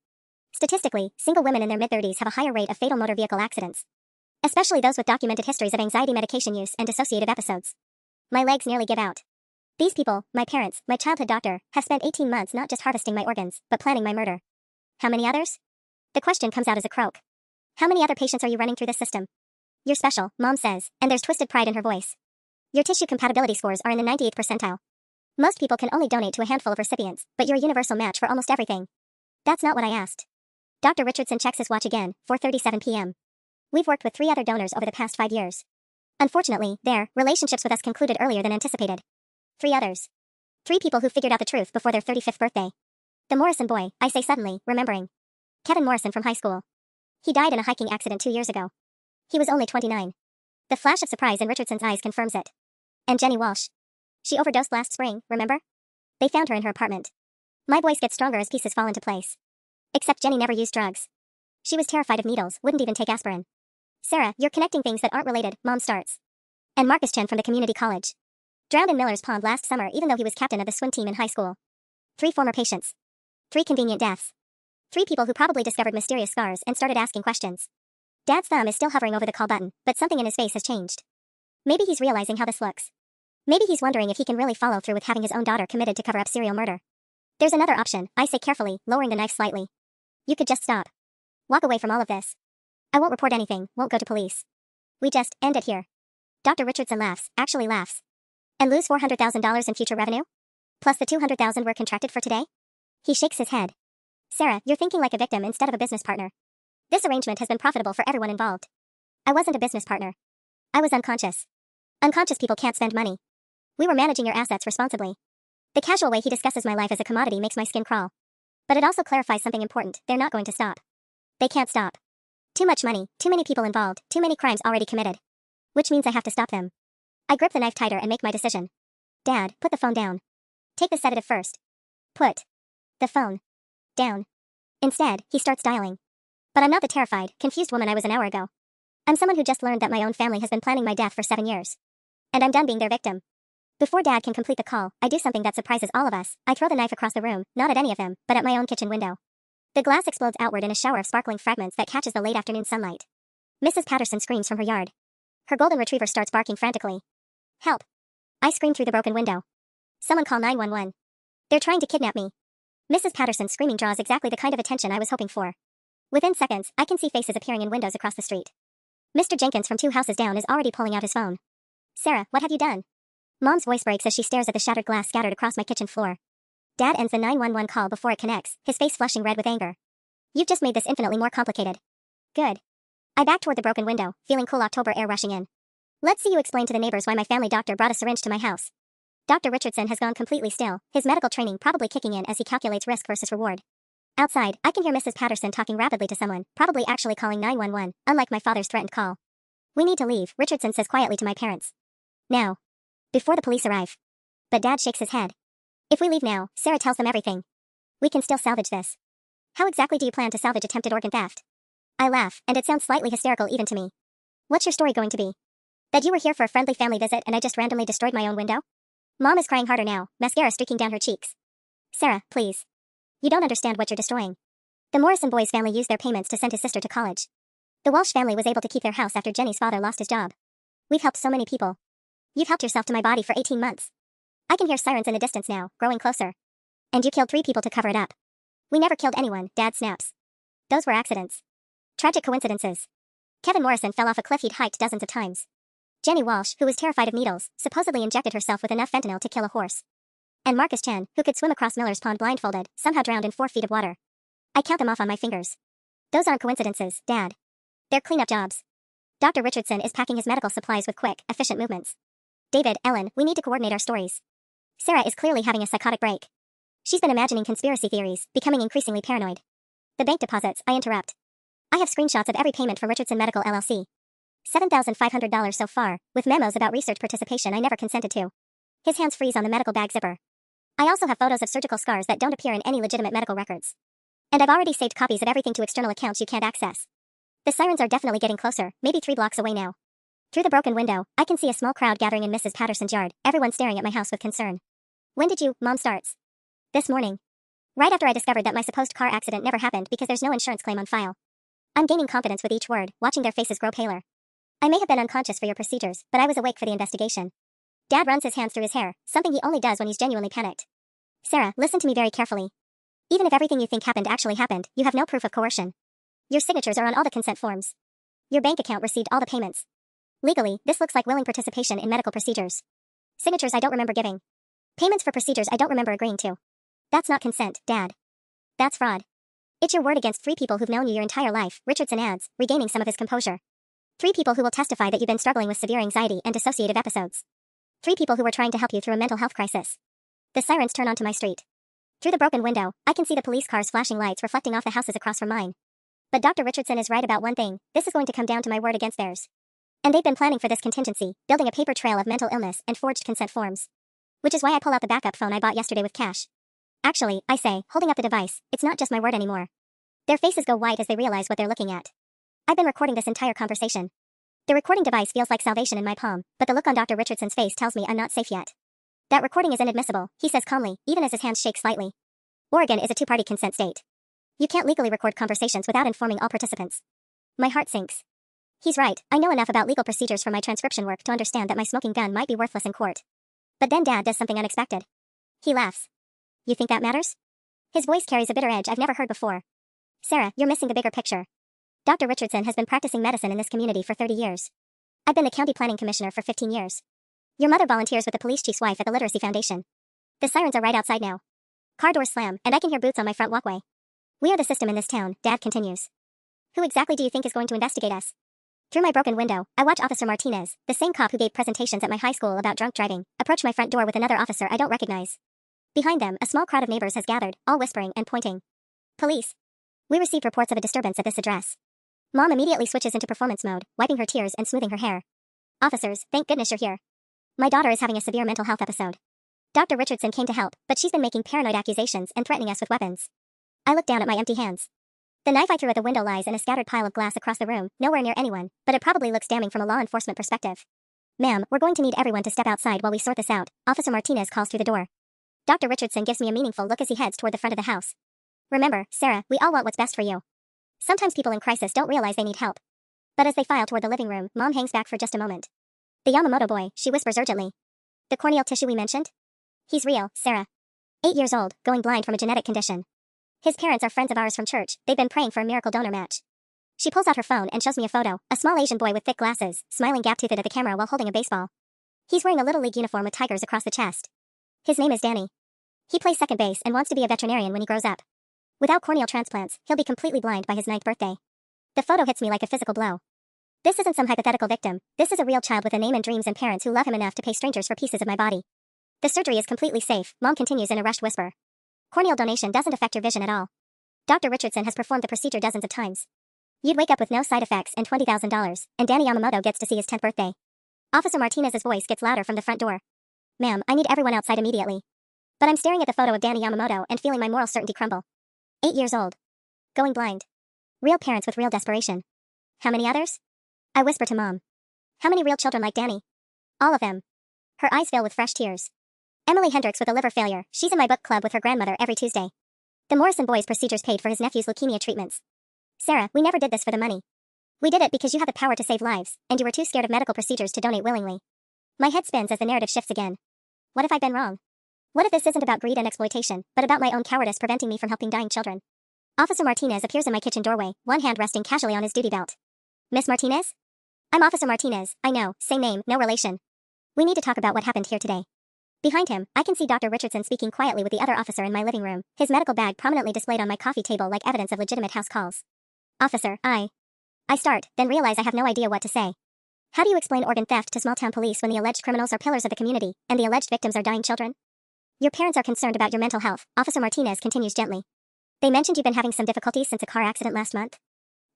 Statistically, single women in their mid-30s have a higher rate of fatal motor vehicle accidents. Especially those with documented histories of anxiety medication use and dissociative episodes. My legs nearly give out. These people, my parents, my childhood doctor, have spent 18 months not just harvesting my organs, but planning my murder. How many others? The question comes out as a croak. How many other patients are you running through this system? You're special, Mom says, and there's twisted pride in her voice. Your tissue compatibility scores are in the 98th percentile. Most people can only donate to a handful of recipients, but you're a universal match for almost everything. That's not what I asked. Dr. Richardson checks his watch again, 4:37 p.m. We've worked with 3 other donors over the past 5 years. Unfortunately, their relationships with us concluded earlier than anticipated. 3 others. 3 people who figured out the truth before their 35th birthday. The Morrison boy, I say suddenly, remembering. Kevin Morrison from high school. He died in a hiking accident 2 years ago. He was only 29. The flash of surprise in Richardson's eyes confirms it. And Jenny Walsh. She overdosed last spring, remember? They found her in her apartment. My voice gets stronger as pieces fall into place. Except Jenny never used drugs. She was terrified of needles, wouldn't even take aspirin. Sarah, you're connecting things that aren't related, Mom starts. And Marcus Chen from the community college. Drowned in Miller's Pond last summer even though he was captain of the swim team in high school. 3 former patients. 3 convenient deaths. 3 people who probably discovered mysterious scars and started asking questions. Dad's thumb is still hovering over the call button, but something in his face has changed. Maybe he's realizing how this looks. Maybe he's wondering if he can really follow through with having his own daughter committed to cover up serial murder. There's another option, I say carefully, lowering the knife slightly. You could just stop. Walk away from all of this. I won't report anything, won't go to police. We just end it here. Dr. Richardson laughs, actually laughs. And lose $400,000 in future revenue? Plus the $200,000 we're contracted for today? He shakes his head. Sarah, you're thinking like a victim instead of a business partner. This arrangement has been profitable for everyone involved. I wasn't a business partner. I was unconscious. Unconscious people can't spend money. We were managing your assets responsibly. The casual way he discusses my life as a commodity makes my skin crawl. But it also clarifies something important, they're not going to stop. They can't stop. Too much money, too many people involved, too many crimes already committed. Which means I have to stop them. I grip the knife tighter and make my decision. Dad, put the phone down. Take the sedative first. Put the phone down. Instead, he starts dialing. But I'm not the terrified, confused woman I was an hour ago. I'm someone who just learned that my own family has been planning my death for 7 years. And I'm done being their victim. Before Dad can complete the call, I do something that surprises all of us. I throw the knife across the room, not at any of them, but at my own kitchen window. The glass explodes outward in a shower of sparkling fragments that catches the late afternoon sunlight. Mrs. Patterson screams from her yard. Her golden retriever starts barking frantically. Help! I scream through the broken window. Someone call 911. They're trying to kidnap me. Mrs. Patterson's screaming draws exactly the kind of attention I was hoping for. Within seconds, I can see faces appearing in windows across the street. Mr. Jenkins from 2 houses down is already pulling out his phone. Sarah, what have you done? Mom's voice breaks as she stares at the shattered glass scattered across my kitchen floor. Dad ends the 911 call before it connects, his face flushing red with anger. You've just made this infinitely more complicated. Good. I back toward the broken window, feeling cool October air rushing in. Let's see you explain to the neighbors why my family doctor brought a syringe to my house. Dr. Richardson has gone completely still, his medical training probably kicking in as he calculates risk versus reward. Outside, I can hear Mrs. Patterson talking rapidly to someone, probably actually calling 911, unlike my father's threatened call. We need to leave, Richardson says quietly to my parents. Now. Before the police arrive. But Dad shakes his head. If we leave now, Sarah tells them everything. We can still salvage this. How exactly do you plan to salvage attempted organ theft? I laugh, and it sounds slightly hysterical even to me. What's your story going to be? That you were here for a friendly family visit and I just randomly destroyed my own window? Mom is crying harder now, mascara streaking down her cheeks. Sarah, please. You don't understand what you're destroying. The Morrison boys' family used their payments to send his sister to college. The Walsh family was able to keep their house after Jenny's father lost his job. We've helped so many people. You've helped yourself to my body for 18 months. I can hear sirens in the distance now, growing closer. And you killed 3 people to cover it up. We never killed anyone, Dad snaps. Those were accidents. Tragic coincidences. Kevin Morrison fell off a cliff he'd hiked dozens of times. Jenny Walsh, who was terrified of needles, supposedly injected herself with enough fentanyl to kill a horse. And Marcus Chen, who could swim across Miller's Pond blindfolded, somehow drowned in 4 feet of water. I count them off on my fingers. Those aren't coincidences, Dad. They're cleanup jobs. Dr. Richardson is packing his medical supplies with quick, efficient movements. David, Ellen, we need to coordinate our stories. Sarah is clearly having a psychotic break. She's been imagining conspiracy theories, becoming increasingly paranoid. The bank deposits, I interrupt. I have screenshots of every payment from Richardson Medical LLC. $7,500 so far, with memos about research participation I never consented to. His hands freeze on the medical bag zipper. I also have photos of surgical scars that don't appear in any legitimate medical records. And I've already saved copies of everything to external accounts you can't access. The sirens are definitely getting closer, maybe 3 blocks away now. Through the broken window, I can see a small crowd gathering in Mrs. Patterson's yard, everyone staring at my house with concern. When did you, Mom starts? This morning. Right after I discovered that my supposed car accident never happened because there's no insurance claim on file. I'm gaining confidence with each word, watching their faces grow paler. I may have been unconscious for your procedures, but I was awake for the investigation. Dad runs his hands through his hair, something he only does when he's genuinely panicked. Sarah, listen to me very carefully. Even if everything you think happened actually happened, you have no proof of coercion. Your signatures are on all the consent forms. Your bank account received all the payments. Legally, this looks like willing participation in medical procedures. Signatures I don't remember giving. Payments for procedures I don't remember agreeing to. That's not consent, Dad. That's fraud. It's your word against 3 people who've known you your entire life, Richardson adds, regaining some of his composure. 3 people who will testify that you've been struggling with severe anxiety and dissociative episodes. 3 people who were trying to help you through a mental health crisis. The sirens turn onto my street. Through the broken window, I can see the police cars flashing lights reflecting off the houses across from mine. But Dr. Richardson is right about one thing, this is going to come down to my word against theirs. And they've been planning for this contingency, building a paper trail of mental illness and forged consent forms. Which is why I pull out the backup phone I bought yesterday with cash. Actually, I say, holding up the device, it's not just my word anymore. Their faces go white as they realize what they're looking at. I've been recording this entire conversation. The recording device feels like salvation in my palm, but the look on Dr. Richardson's face tells me I'm not safe yet. That recording is inadmissible, he says calmly, even as his hands shake slightly. Oregon is a 2-party consent state. You can't legally record conversations without informing all participants. My heart sinks. He's right, I know enough about legal procedures from my transcription work to understand that my smoking gun might be worthless in court. But then Dad does something unexpected. He laughs. You think that matters? His voice carries a bitter edge I've never heard before. Sarah, you're missing the bigger picture. Dr. Richardson has been practicing medicine in this community for 30 years. I've been the county planning commissioner for 15 years. Your mother volunteers with the police chief's wife at the Literacy Foundation. The sirens are right outside now. Car doors slam, and I can hear boots on my front walkway. We are the system in this town, Dad continues. Who exactly do you think is going to investigate us? Through my broken window, I watch Officer Martinez, the same cop who gave presentations at my high school about drunk driving, approach my front door with another officer I don't recognize. Behind them, a small crowd of neighbors has gathered, all whispering and pointing. Police. We received reports of a disturbance at this address. Mom immediately switches into performance mode, wiping her tears and smoothing her hair. Officers, thank goodness you're here. My daughter is having a severe mental health episode. Dr. Richardson came to help, but she's been making paranoid accusations and threatening us with weapons. I look down at my empty hands. The knife I threw at the window lies in a scattered pile of glass across the room, nowhere near anyone, but it probably looks damning from a law enforcement perspective. Ma'am, we're going to need everyone to step outside while we sort this out, Officer Martinez calls through the door. Dr. Richardson gives me a meaningful look as he heads toward the front of the house. Remember, Sarah, we all want what's best for you. Sometimes people in crisis don't realize they need help. But as they file toward the living room, Mom hangs back for just a moment. The Yamamoto boy, she whispers urgently. The corneal tissue we mentioned? He's real, Sarah. 8 years old, going blind from a genetic condition. His parents are friends of ours from church, they've been praying for a miracle donor match. She pulls out her phone and shows me a photo, a small Asian boy with thick glasses, smiling gap-toothed at the camera while holding a baseball. He's wearing a Little League uniform with tigers across the chest. His name is Danny. He plays second base and wants to be a veterinarian when he grows up. Without corneal transplants, he'll be completely blind by his 9th birthday. The photo hits me like a physical blow. This isn't some hypothetical victim, this is a real child with a name and dreams and parents who love him enough to pay strangers for pieces of my body. The surgery is completely safe, Mom continues in a rushed whisper. Corneal donation doesn't affect your vision at all. Dr. Richardson has performed the procedure dozens of times. You'd wake up with no side effects and $20,000, and Danny Yamamoto gets to see his 10th birthday. Officer Martinez's voice gets louder from the front door. Ma'am, I need everyone outside immediately. But I'm staring at the photo of Danny Yamamoto and feeling my moral certainty crumble. 8 years old. Going blind. Real parents with real desperation. How many others? I whisper to Mom. How many real children like Danny? All of them. Her eyes fill with fresh tears. Emily Hendricks with a liver failure, she's in my book club with her grandmother every Tuesday. The Morrison boy's procedures paid for his nephew's leukemia treatments. Sarah, we never did this for the money. We did it because you have the power to save lives, and you were too scared of medical procedures to donate willingly. My head spins as the narrative shifts again. What if I've been wrong? What if this isn't about greed and exploitation, but about my own cowardice preventing me from helping dying children? Officer Martinez appears in my kitchen doorway, one hand resting casually on his duty belt. Miss Martinez? I'm Officer Martinez, I know, same name, no relation. We need to talk about what happened here today. Behind him, I can see Dr. Richardson speaking quietly with the other officer in my living room, his medical bag prominently displayed on my coffee table like evidence of legitimate house calls. Officer, I start, then realize I have no idea what to say. How do you explain organ theft to small-town police when the alleged criminals are pillars of the community, and the alleged victims are dying children? Your parents are concerned about your mental health, Officer Martinez continues gently. They mentioned you've been having some difficulties since a car accident last month.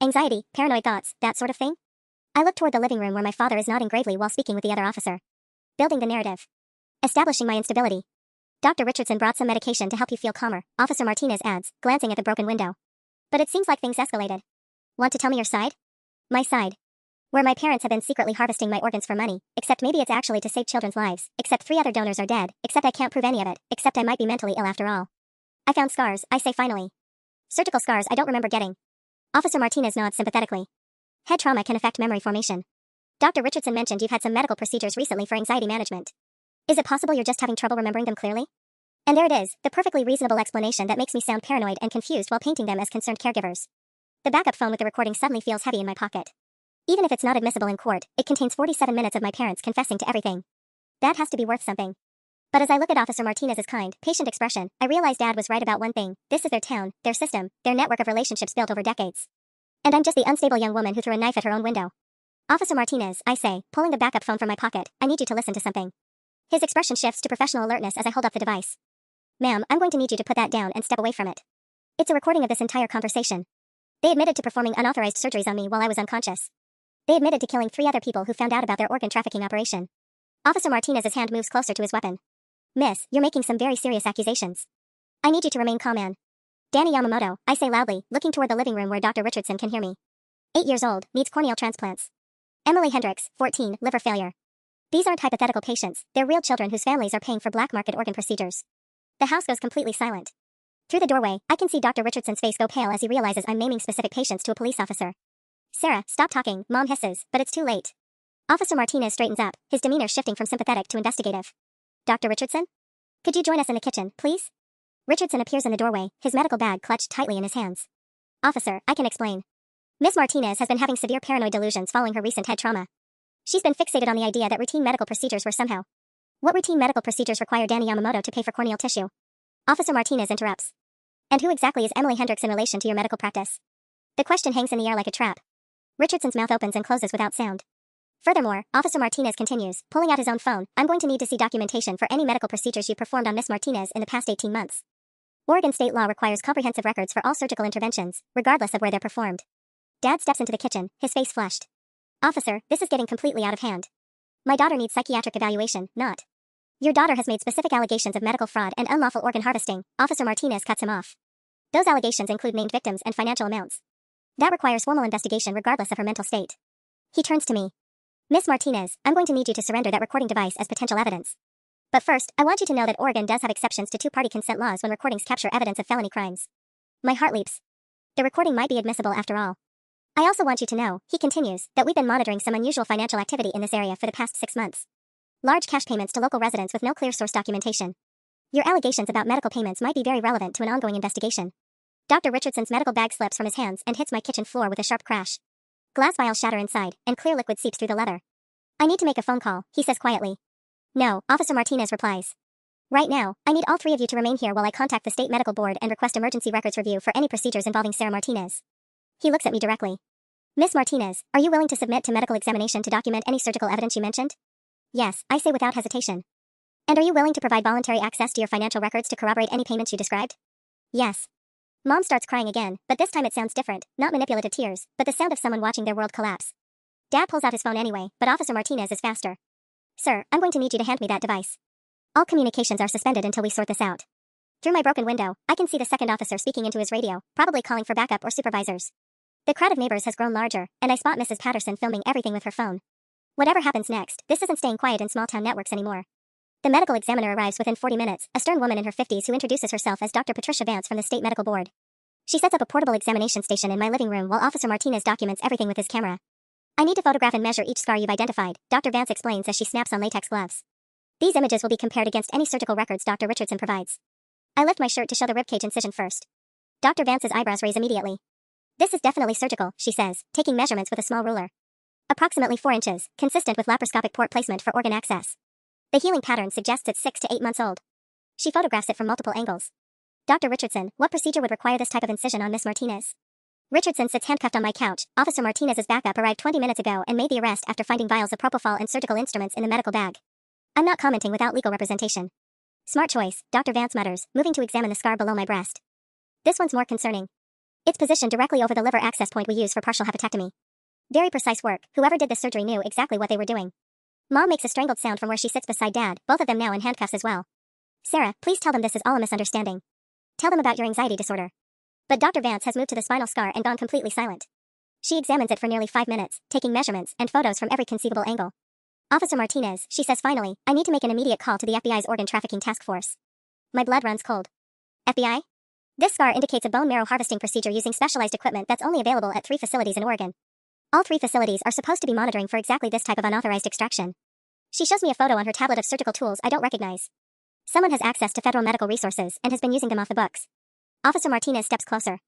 Anxiety, paranoid thoughts, that sort of thing? I look toward the living room where my father is nodding gravely while speaking with the other officer. Building the narrative. Establishing my instability. Dr. Richardson brought some medication to help you feel calmer, Officer Martinez adds, glancing at the broken window. But it seems like things escalated. Want to tell me your side? My side. Where my parents have been secretly harvesting my organs for money, except maybe it's actually to save children's lives, except 3 other donors are dead, except I can't prove any of it, except I might be mentally ill after all. I found scars, I say finally. Surgical scars I don't remember getting. Officer Martinez nods sympathetically. Head trauma can affect memory formation. Dr. Richardson mentioned you've had some medical procedures recently for anxiety management. Is it possible you're just having trouble remembering them clearly? And there it is, the perfectly reasonable explanation that makes me sound paranoid and confused while painting them as concerned caregivers. The backup phone with the recording suddenly feels heavy in my pocket. Even if it's not admissible in court, it contains 47 minutes of my parents confessing to everything. That has to be worth something. But as I look at Officer Martinez's kind, patient expression, I realize Dad was right about one thing. This is their town, their system, their network of relationships built over decades. And I'm just the unstable young woman who threw a knife at her own window. Officer Martinez, I say, pulling the backup phone from my pocket, I need you to listen to something. His expression shifts to professional alertness as I hold up the device. Ma'am, I'm going to need you to put that down and step away from it. It's a recording of this entire conversation. They admitted to performing unauthorized surgeries on me while I was unconscious. They admitted to killing 3 other people who found out about their organ trafficking operation. Officer Martinez's hand moves closer to his weapon. Miss, you're making some very serious accusations. I need you to remain calm, Ann. Danny Yamamoto, I say loudly, looking toward the living room where Dr. Richardson can hear me. 8 years old, needs corneal transplants. Emily Hendricks, 14, liver failure. These aren't hypothetical patients, they're real children whose families are paying for black market organ procedures. The house goes completely silent. Through the doorway, I can see Dr. Richardson's face go pale as he realizes I'm naming specific patients to a police officer. Sarah, stop talking, Mom hisses, but it's too late. Officer Martinez straightens up, his demeanor shifting from sympathetic to investigative. Dr. Richardson? Could you join us in the kitchen, please? Richardson appears in the doorway, his medical bag clutched tightly in his hands. Officer, I can explain. Miss Martinez has been having severe paranoid delusions following her recent head trauma. She's been fixated on the idea that routine medical procedures were somehow. What routine medical procedures require Danny Yamamoto to pay for corneal tissue? Officer Martinez interrupts. And who exactly is Emily Hendricks in relation to your medical practice? The question hangs in the air like a trap. Richardson's mouth opens and closes without sound. Furthermore, Officer Martinez continues, pulling out his own phone, I'm going to need to see documentation for any medical procedures you performed on Miss Martinez in the past 18 months. Oregon state law requires comprehensive records for all surgical interventions, regardless of where they're performed. Dad steps into the kitchen, his face flushed. Officer, this is getting completely out of hand. My daughter needs psychiatric evaluation, not. Your daughter has made specific allegations of medical fraud and unlawful organ harvesting, Officer Martinez cuts him off. Those allegations include named victims and financial amounts. That requires formal investigation regardless of her mental state. He turns to me. Miss Martinez, I'm going to need you to surrender that recording device as potential evidence. But first, I want you to know that Oregon does have exceptions to 2-party consent laws when recordings capture evidence of felony crimes. My heart leaps. The recording might be admissible after all. I also want you to know, he continues, that we've been monitoring some unusual financial activity in this area for the past 6 months. Large cash payments to local residents with no clear source documentation. Your allegations about medical payments might be very relevant to an ongoing investigation. Dr. Richardson's medical bag slips from his hands and hits my kitchen floor with a sharp crash. Glass vials shatter inside, and clear liquid seeps through the leather. I need to make a phone call, he says quietly. No, Officer Martinez replies. Right now, I need all 3 of you to remain here while I contact the state medical board and request emergency records review for any procedures involving Sarah Martinez. He looks at me directly. Miss Martinez, are you willing to submit to medical examination to document any surgical evidence you mentioned? Yes, I say without hesitation. And are you willing to provide voluntary access to your financial records to corroborate any payments you described? Yes. Mom starts crying again, but this time it sounds different, not manipulative tears, but the sound of someone watching their world collapse. Dad pulls out his phone anyway, but Officer Martinez is faster. Sir, I'm going to need you to hand me that device. All communications are suspended until we sort this out. Through my broken window, I can see the second officer speaking into his radio, probably calling for backup or supervisors. The crowd of neighbors has grown larger, and I spot Mrs. Patterson filming everything with her phone. Whatever happens next, this isn't staying quiet in small-town networks anymore. The medical examiner arrives within 40 minutes, a stern woman in her 50s who introduces herself as Dr. Patricia Vance from the State Medical Board. She sets up a portable examination station in my living room while Officer Martinez documents everything with his camera. I need to photograph and measure each scar you've identified, Dr. Vance explains as she snaps on latex gloves. These images will be compared against any surgical records Dr. Richardson provides. I lift my shirt to show the ribcage incision first. Dr. Vance's eyebrows raise immediately. This is definitely surgical, she says, taking measurements with a small ruler. Approximately 4 inches, consistent with laparoscopic port placement for organ access. The healing pattern suggests it's 6 to 8 months old. She photographs it from multiple angles. Dr. Richardson, what procedure would require this type of incision on Miss Martinez? Richardson sits handcuffed on my couch. Officer Martinez's backup arrived 20 minutes ago and made the arrest after finding vials of propofol and surgical instruments in the medical bag. I'm not commenting without legal representation. Smart choice, Dr. Vance mutters, moving to examine the scar below my breast. This one's more concerning. It's positioned directly over the liver access point we use for partial hepatectomy. Very precise work. Whoever did this surgery knew exactly what they were doing. Mom makes a strangled sound from where she sits beside Dad, both of them now in handcuffs as well. Sarah, please tell them this is all a misunderstanding. Tell them about your anxiety disorder. But Dr. Vance has moved to the spinal scar and gone completely silent. She examines it for nearly 5 minutes, taking measurements and photos from every conceivable angle. Officer Martinez, she says finally, I need to make an immediate call to the FBI's organ trafficking task force. My blood runs cold. FBI? This scar indicates a bone marrow harvesting procedure using specialized equipment that's only available at 3 facilities in Oregon. All 3 facilities are supposed to be monitoring for exactly this type of unauthorized extraction. She shows me a photo on her tablet of surgical tools I don't recognize. Someone has access to federal medical resources and has been using them off the books. Officer Martinez steps closer.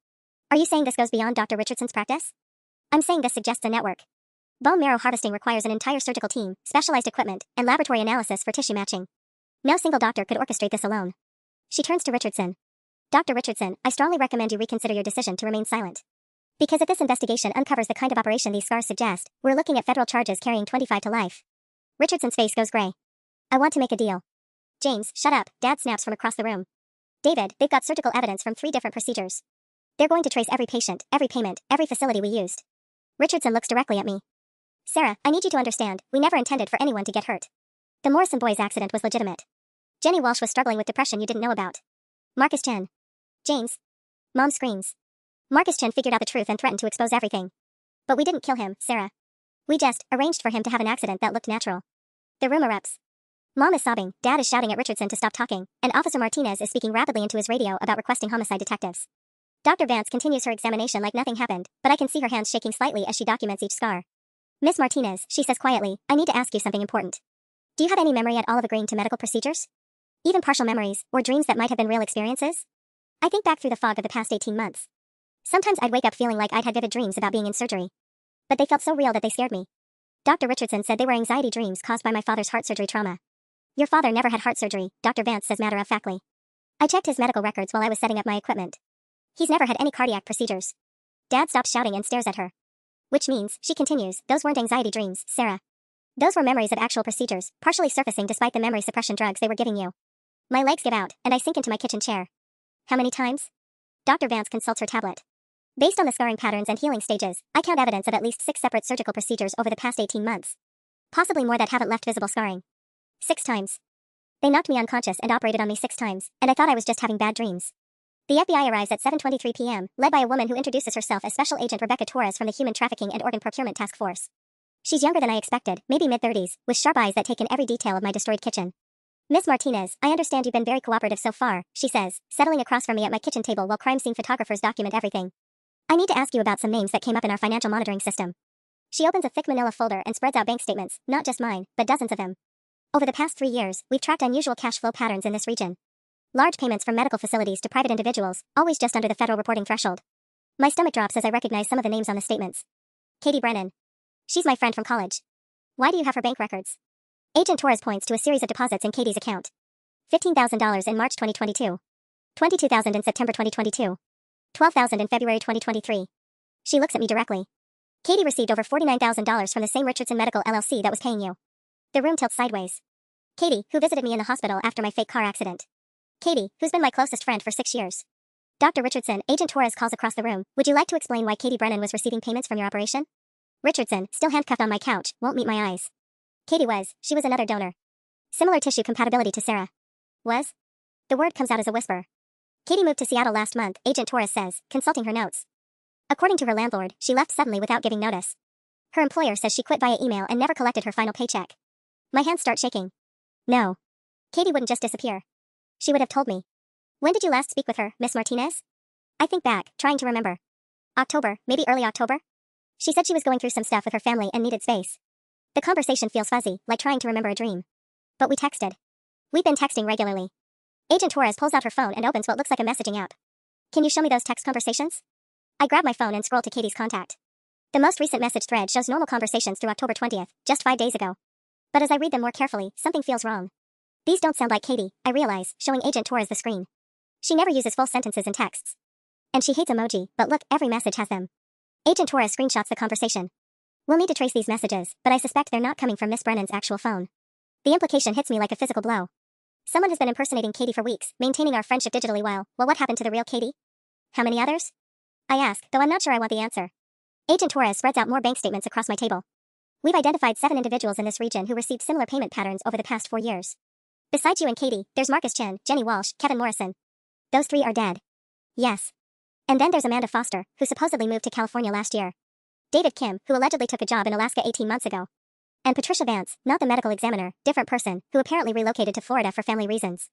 Are you saying this goes beyond Dr. Richardson's practice? I'm saying this suggests a network. Bone marrow harvesting requires an entire surgical team, specialized equipment, and laboratory analysis for tissue matching. No single doctor could orchestrate this alone. She turns to Richardson. Dr. Richardson, I strongly recommend you reconsider your decision to remain silent. Because if this investigation uncovers the kind of operation these scars suggest, we're looking at federal charges carrying 25 to life. Richardson's face goes gray. I want to make a deal. James, shut up, Dad snaps from across the room. David, they've got surgical evidence from 3 different procedures. They're going to trace every patient, every payment, every facility we used. Richardson looks directly at me. Sarah, I need you to understand, we never intended for anyone to get hurt. The Morrison boys' accident was legitimate. Jenny Walsh was struggling with depression you didn't know about. Marcus Chen. James. Mom screams. Marcus Chen figured out the truth and threatened to expose everything. But we didn't kill him, Sarah. We just arranged for him to have an accident that looked natural. The room erupts. Mom is sobbing, Dad is shouting at Richardson to stop talking, and Officer Martinez is speaking rapidly into his radio about requesting homicide detectives. Dr. Vance continues her examination like nothing happened, but I can see her hands shaking slightly as she documents each scar. Miss Martinez, she says quietly, I need to ask you something important. Do you have any memory at all of agreeing to medical procedures? Even partial memories, or dreams that might have been real experiences? I think back through the fog of the past 18 months. Sometimes I'd wake up feeling like I'd had vivid dreams about being in surgery. But they felt so real that they scared me. Dr. Richardson said they were anxiety dreams caused by my father's heart surgery trauma. Your father never had heart surgery, Dr. Vance says matter-of-factly. I checked his medical records while I was setting up my equipment. He's never had any cardiac procedures. Dad stops shouting and stares at her. Which means, she continues, those weren't anxiety dreams, Sarah. Those were memories of actual procedures, partially surfacing despite the memory suppression drugs they were giving you. My legs give out, and I sink into my kitchen chair. How many times? Dr. Vance consults her tablet. Based on the scarring patterns and healing stages, I count evidence of at least 6 separate surgical procedures over the past 18 months. Possibly more that haven't left visible scarring. 6 times. They knocked me unconscious and operated on me 6 times, and I thought I was just having bad dreams. The FBI arrives at 7:23 p.m., led by a woman who introduces herself as Special Agent Rebecca Torres from the Human Trafficking and Organ Procurement Task Force. She's younger than I expected, maybe mid-30s, with sharp eyes that take in every detail of my destroyed kitchen. Miss Martinez, I understand you've been very cooperative so far, she says, settling across from me at my kitchen table while crime scene photographers document everything. I need to ask you about some names that came up in our financial monitoring system. She opens a thick manila folder and spreads out bank statements, not just mine, but dozens of them. Over the past 3 years, we've tracked unusual cash flow patterns in this region. Large payments from medical facilities to private individuals, always just under the federal reporting threshold. My stomach drops as I recognize some of the names on the statements. Katie Brennan. She's my friend from college. Why do you have her bank records? Agent Torres points to a series of deposits in Katie's account. $15,000 in March 2022. $22,000 in September 2022. $12,000 in February 2023. She looks at me directly. Katie received over $49,000 from the same Richardson Medical LLC that was paying you. The room tilts sideways. Katie, who visited me in the hospital after my fake car accident. Katie, who's been my closest friend for 6 years. Dr. Richardson, Agent Torres calls across the room. Would you like to explain why Katie Brennan was receiving payments from your operation? Richardson, still handcuffed on my couch, won't meet my eyes. She was another donor. Similar tissue compatibility to Sarah. Was? The word comes out as a whisper. Katie moved to Seattle last month, Agent Torres says, consulting her notes. According to her landlord, she left suddenly without giving notice. Her employer says she quit via email and never collected her final paycheck. My hands start shaking. No. Katie wouldn't just disappear. She would have told me. When did you last speak with her, Miss Martinez? I think back, trying to remember. October, maybe early October? She said she was going through some stuff with her family and needed space. The conversation feels fuzzy, like trying to remember a dream. But we texted. We've been texting regularly. Agent Torres pulls out her phone and opens what looks like a messaging app. Can you show me those text conversations? I grab my phone and scroll to Katie's contact. The most recent message thread shows normal conversations through October 20th, just 5 days ago. But as I read them more carefully, something feels wrong. These don't sound like Katie, I realize, showing Agent Torres the screen. She never uses full sentences in texts. And she hates emoji, but look, every message has them. Agent Torres screenshots the conversation. We'll need to trace these messages, but I suspect they're not coming from Miss Brennan's actual phone. The implication hits me like a physical blow. Someone has been impersonating Katie for weeks, maintaining our friendship digitally well what happened to the real Katie? How many others? I ask, though I'm not sure I want the answer. Agent Torres spreads out more bank statements across my table. We've identified 7 individuals in this region who received similar payment patterns over the past 4 years. Besides you and Katie, there's Marcus Chen, Jenny Walsh, Kevin Morrison. Those 3 are dead. Yes. And then there's Amanda Foster, who supposedly moved to California last year. David Kim, who allegedly took a job in Alaska 18 months ago. And Patricia Vance, not the medical examiner, different person, who apparently relocated to Florida for family reasons.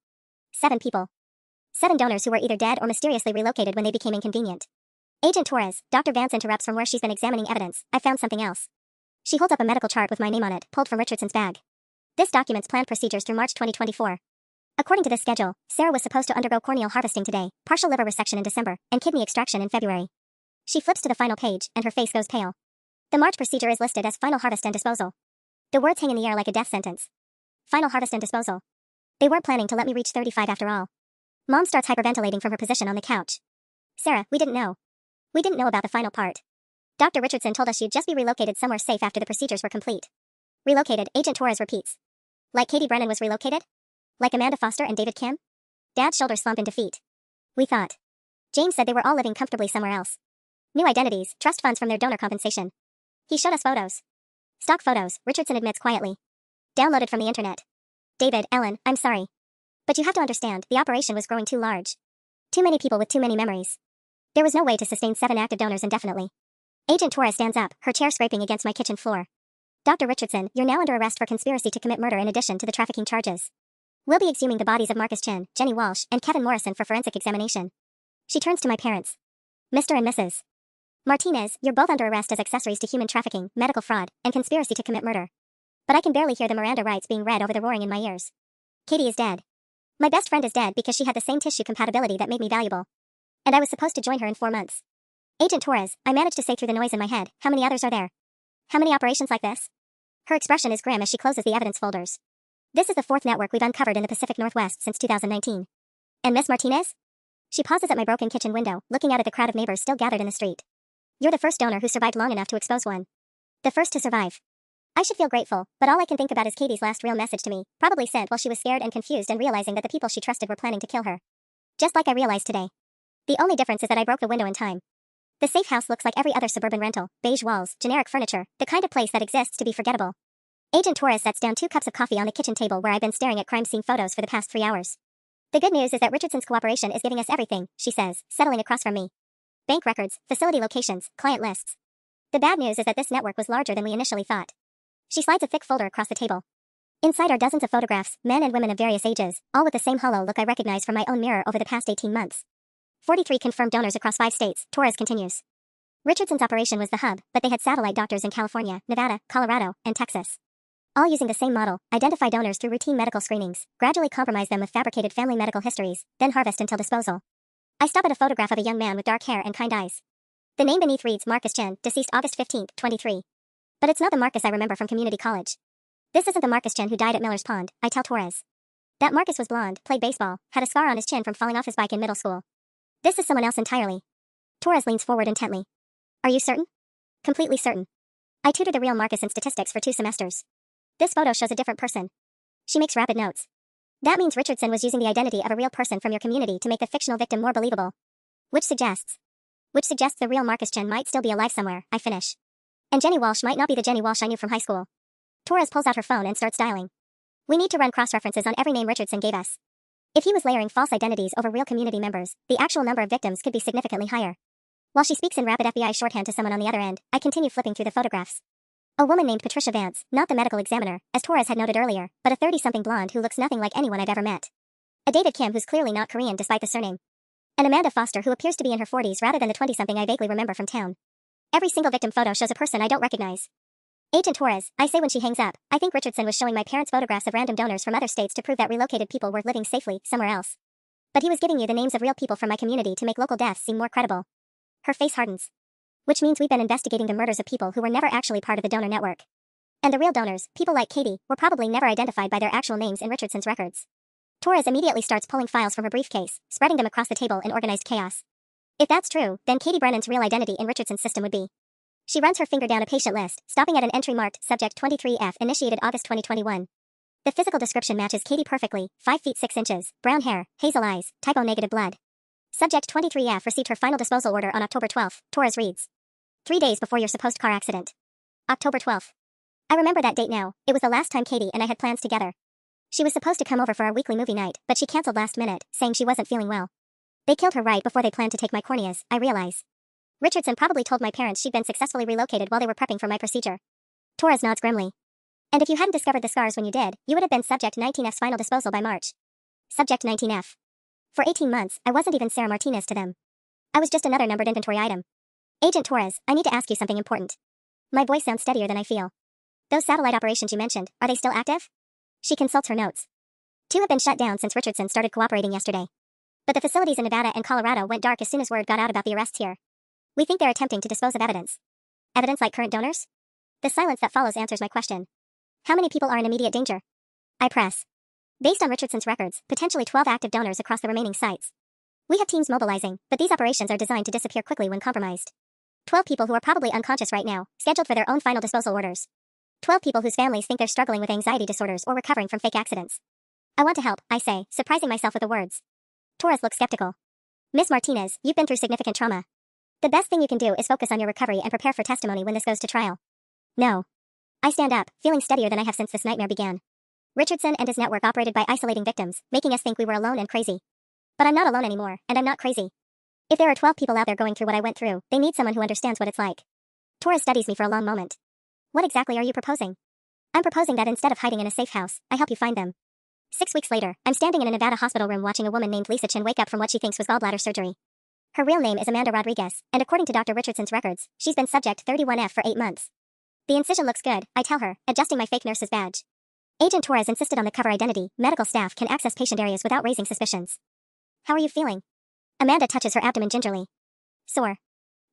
7 people. 7 donors who were either dead or mysteriously relocated when they became inconvenient. Agent Torres, Dr. Vance interrupts from where she's been examining evidence. I found something else. She holds up a medical chart with my name on it, pulled from Richardson's bag. This documents planned procedures through March 2024. According to this schedule, Sarah was supposed to undergo corneal harvesting today, partial liver resection in December, and kidney extraction in February. She flips to the final page, and her face goes pale. The March procedure is listed as final harvest and disposal. The words hang in the air like a death sentence. Final harvest and disposal. They weren't planning to let me reach 35 after all. Mom starts hyperventilating from her position on the couch. Sarah, we didn't know. We didn't know about the final part. Dr. Richardson told us you'd just be relocated somewhere safe after the procedures were complete. Relocated, Agent Torres repeats. Like Katie Brennan was relocated? Like Amanda Foster and David Kim? Dad's shoulders slump in defeat. We thought. James said they were all living comfortably somewhere else. New identities, trust funds from their donor compensation. He showed us photos. Stock photos, Richardson admits quietly. Downloaded from the internet. David, Ellen, I'm sorry. But you have to understand, the operation was growing too large. Too many people with too many memories. There was no way to sustain 7 active donors indefinitely. Agent Torres stands up, her chair scraping against my kitchen floor. Dr. Richardson, you're now under arrest for conspiracy to commit murder in addition to the trafficking charges. We'll be exhuming the bodies of Marcus Chen, Jenny Walsh, and Kevin Morrison for forensic examination. She turns to my parents. Mr. and Mrs. Martinez, you're both under arrest as accessories to human trafficking, medical fraud, and conspiracy to commit murder. But I can barely hear the Miranda rights being read over the roaring in my ears. Katie is dead. My best friend is dead because she had the same tissue compatibility that made me valuable. And I was supposed to join her in 4 months. Agent Torres, I managed to say through the noise in my head, how many others are there? How many operations like this? Her expression is grim as she closes the evidence folders. This is the 4th network we've uncovered in the Pacific Northwest since 2019. And Miss Martinez? She pauses at my broken kitchen window, looking out at the crowd of neighbors still gathered in the street. You're the first donor who survived long enough to expose one. The first to survive. I should feel grateful, but all I can think about is Katie's last real message to me, probably sent while she was scared and confused and realizing that the people she trusted were planning to kill her. Just like I realized today. The only difference is that I broke the window in time. The safe house looks like every other suburban rental, beige walls, generic furniture, the kind of place that exists to be forgettable. Agent Torres sets down 2 cups of coffee on the kitchen table where I've been staring at crime scene photos for the past 3 hours. The good news is that Richardson's cooperation is giving us everything, she says, settling across from me. Bank records, facility locations, client lists. The bad news is that this network was larger than we initially thought. She slides a thick folder across the table. Inside are dozens of photographs, men and women of various ages, all with the same hollow look I recognize from my own mirror over the past 18 months. 43 confirmed donors across 5 states, Torres continues. Richardson's operation was the hub, but they had satellite doctors in California, Nevada, Colorado, and Texas. All using the same model, identify donors through routine medical screenings, gradually compromise them with fabricated family medical histories, then harvest until disposal. I stop at a photograph of a young man with dark hair and kind eyes. The name beneath reads Marcus Chen, deceased August 15, 23. But it's not the Marcus I remember from community college. This isn't the Marcus Chen who died at Miller's Pond, I tell Torres. That Marcus was blonde, played baseball, had a scar on his chin from falling off his bike in middle school. This is someone else entirely. Torres leans forward intently. Are you certain? Completely certain. I tutored the real Marcus in statistics for 2 semesters. This photo shows a different person. She makes rapid notes. That means Richardson was using the identity of a real person from your community to make the fictional victim more believable. Which suggests the real Marcus Chen might still be alive somewhere, I finish. And Jenny Walsh might not be the Jenny Walsh I knew from high school. Torres pulls out her phone and starts dialing. We need to run cross-references on every name Richardson gave us. If he was layering false identities over real community members, the actual number of victims could be significantly higher. While she speaks in rapid FBI shorthand to someone on the other end, I continue flipping through the photographs. A woman named Patricia Vance, not the medical examiner, as Torres had noted earlier, but a 30-something blonde who looks nothing like anyone I've ever met. A David Kim who's clearly not Korean despite the surname. And Amanda Foster who appears to be in her 40s rather than the 20-something I vaguely remember from town. Every single victim photo shows a person I don't recognize. Agent Torres, I say when she hangs up, I think Richardson was showing my parents photographs of random donors from other states to prove that relocated people were living safely somewhere else. But he was giving you the names of real people from my community to make local deaths seem more credible. Her face hardens. Which means we've been investigating the murders of people who were never actually part of the donor network. And the real donors, people like Katie, were probably never identified by their actual names in Richardson's records. Torres immediately starts pulling files from her briefcase, spreading them across the table in organized chaos. If that's true, then Katie Brennan's real identity in Richardson's system would be. She runs her finger down a patient list, stopping at an entry marked Subject 23F, initiated August 2021. The physical description matches Katie perfectly: 5 feet 6 inches, brown hair, hazel eyes, typo-negative blood. Subject 23F received her final disposal order on October 12, Torres reads. 3 days before your supposed car accident. October 12th. I remember that date now. It was the last time Katie and I had plans together. She was supposed to come over for our weekly movie night, but she canceled last minute, saying she wasn't feeling well. They killed her right before they planned to take my corneas, I realize. Richardson probably told my parents she'd been successfully relocated while they were prepping for my procedure. Torres nods grimly. And if you hadn't discovered the scars when you did, you would have been Subject 19F's final disposal by March. Subject 19F. For 18 months, I wasn't even Sarah Martinez to them. I was just another numbered inventory item. Agent Torres, I need to ask you something important. My voice sounds steadier than I feel. Those satellite operations you mentioned, are they still active? She consults her notes. 2 have been shut down since Richardson started cooperating yesterday. But the facilities in Nevada and Colorado went dark as soon as word got out about the arrests here. We think they're attempting to dispose of evidence. Evidence like current donors? The silence that follows answers my question. How many people are in immediate danger? I press. Based on Richardson's records, potentially 12 active donors across the remaining sites. We have teams mobilizing, but these operations are designed to disappear quickly when compromised. 12 people who are probably unconscious right now, scheduled for their own final disposal orders. 12 people whose families think they're struggling with anxiety disorders or recovering from fake accidents. I want to help, I say, surprising myself with the words. Torres looks skeptical. Miss Martinez, you've been through significant trauma. The best thing you can do is focus on your recovery and prepare for testimony when this goes to trial. No. I stand up, feeling steadier than I have since this nightmare began. Richardson and his network operated by isolating victims, making us think we were alone and crazy. But I'm not alone anymore, and I'm not crazy. If there are 12 people out there going through what I went through, they need someone who understands what it's like. Torres studies me for a long moment. What exactly are you proposing? I'm proposing that instead of hiding in a safe house, I help you find them. 6 weeks later, I'm standing in a Nevada hospital room watching a woman named Lisa Chin wake up from what she thinks was gallbladder surgery. Her real name is Amanda Rodriguez, and according to Dr. Richardson's records, she's been Subject 31F for 8 months. The incision looks good, I tell her, adjusting my fake nurse's badge. Agent Torres insisted on the cover identity. Medical staff can access patient areas without raising suspicions. How are you feeling? Amanda touches her abdomen gingerly. Sore.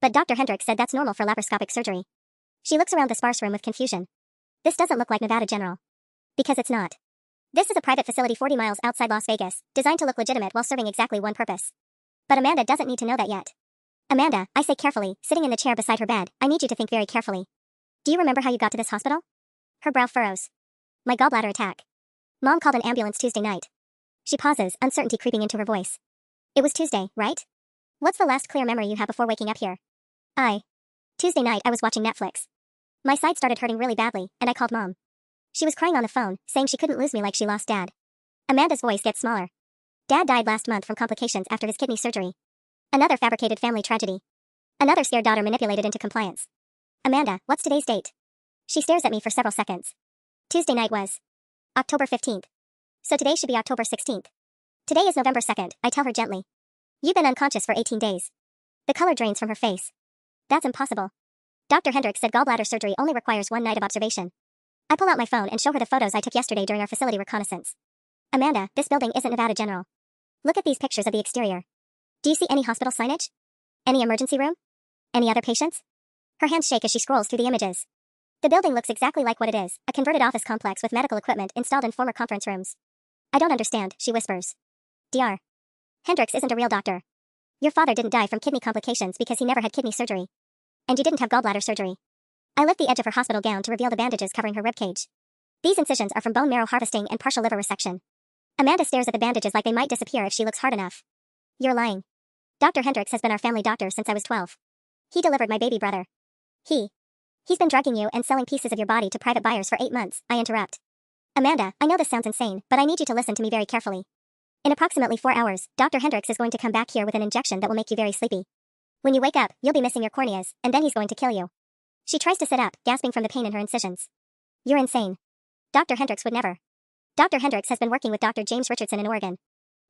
But Dr. Hendricks said that's normal for laparoscopic surgery. She looks around the sparse room with confusion. This doesn't look like Nevada General. Because it's not. This is a private facility 40 miles outside Las Vegas, designed to look legitimate while serving exactly one purpose. But Amanda doesn't need to know that yet. Amanda, I say carefully, sitting in the chair beside her bed, I need you to think very carefully. Do you remember how you got to this hospital? Her brow furrows. My gallbladder attack. Mom called an ambulance Tuesday night. She pauses, uncertainty creeping into her voice. It was Tuesday, right? What's the last clear memory you have before waking up here? Tuesday night I was watching Netflix. My side started hurting really badly, and I called Mom. She was crying on the phone, saying she couldn't lose me like she lost Dad. Amanda's voice gets smaller. Dad died last month from complications after his kidney surgery. Another fabricated family tragedy. Another scared daughter manipulated into compliance. Amanda, what's today's date? She stares at me for several seconds. Tuesday night was October 15th. So today should be October 16th. Today is November 2nd, I tell her gently. You've been unconscious for 18 days. The color drains from her face. That's impossible. Dr. Hendricks said gallbladder surgery only requires 1 night of observation. I pull out my phone and show her the photos I took yesterday during our facility reconnaissance. Amanda, this building isn't Nevada General. Look at these pictures of the exterior. Do you see any hospital signage? Any emergency room? Any other patients? Her hands shake as she scrolls through the images. The building looks exactly like what it is, a converted office complex with medical equipment installed in former conference rooms. I don't understand, she whispers. Dr. Hendricks isn't a real doctor. Your father didn't die from kidney complications because he never had kidney surgery. And you didn't have gallbladder surgery. I lift the edge of her hospital gown to reveal the bandages covering her ribcage. These incisions are from bone marrow harvesting and partial liver resection. Amanda stares at the bandages like they might disappear if she looks hard enough. You're lying. Dr. Hendricks has been our family doctor since I was 12. He delivered my baby brother. He's been drugging you and selling pieces of your body to private buyers for 8 months, I interrupt. Amanda, I know this sounds insane, but I need you to listen to me very carefully. In approximately 4 hours, Dr. Hendricks is going to come back here with an injection that will make you very sleepy. When you wake up, you'll be missing your corneas, and then he's going to kill you. She tries to sit up, gasping from the pain in her incisions. You're insane. Dr. Hendricks would never. Dr. Hendricks has been working with Dr. James Richardson in Oregon.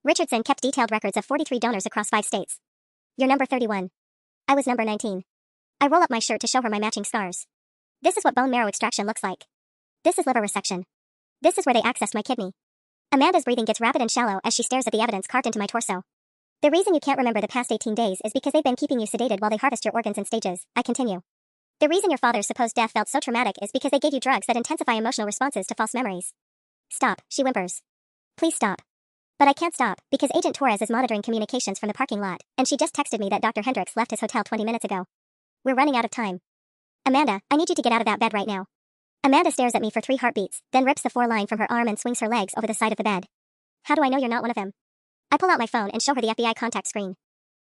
Richardson kept detailed records of 43 donors across 5 states. You're number 31. I was number 19. I roll up my shirt to show her my matching scars. This is what bone marrow extraction looks like. This is liver resection. This is where they accessed my kidney. Amanda's breathing gets rapid and shallow as she stares at the evidence carved into my torso. The reason you can't remember the past 18 days is because they've been keeping you sedated while they harvest your organs in stages, I continue. The reason your father's supposed death felt so traumatic is because they gave you drugs that intensify emotional responses to false memories. Stop, she whimpers. Please stop. But I can't stop, because Agent Torres is monitoring communications from the parking lot, and she just texted me that Dr. Hendricks left his hotel 20 minutes ago. We're running out of time. Amanda, I need you to get out of that bed right now. Amanda stares at me for 3 heartbeats, then rips the 4 line from her arm and swings her legs over the side of the bed. How do I know you're not one of them? I pull out my phone and show her the FBI contact screen.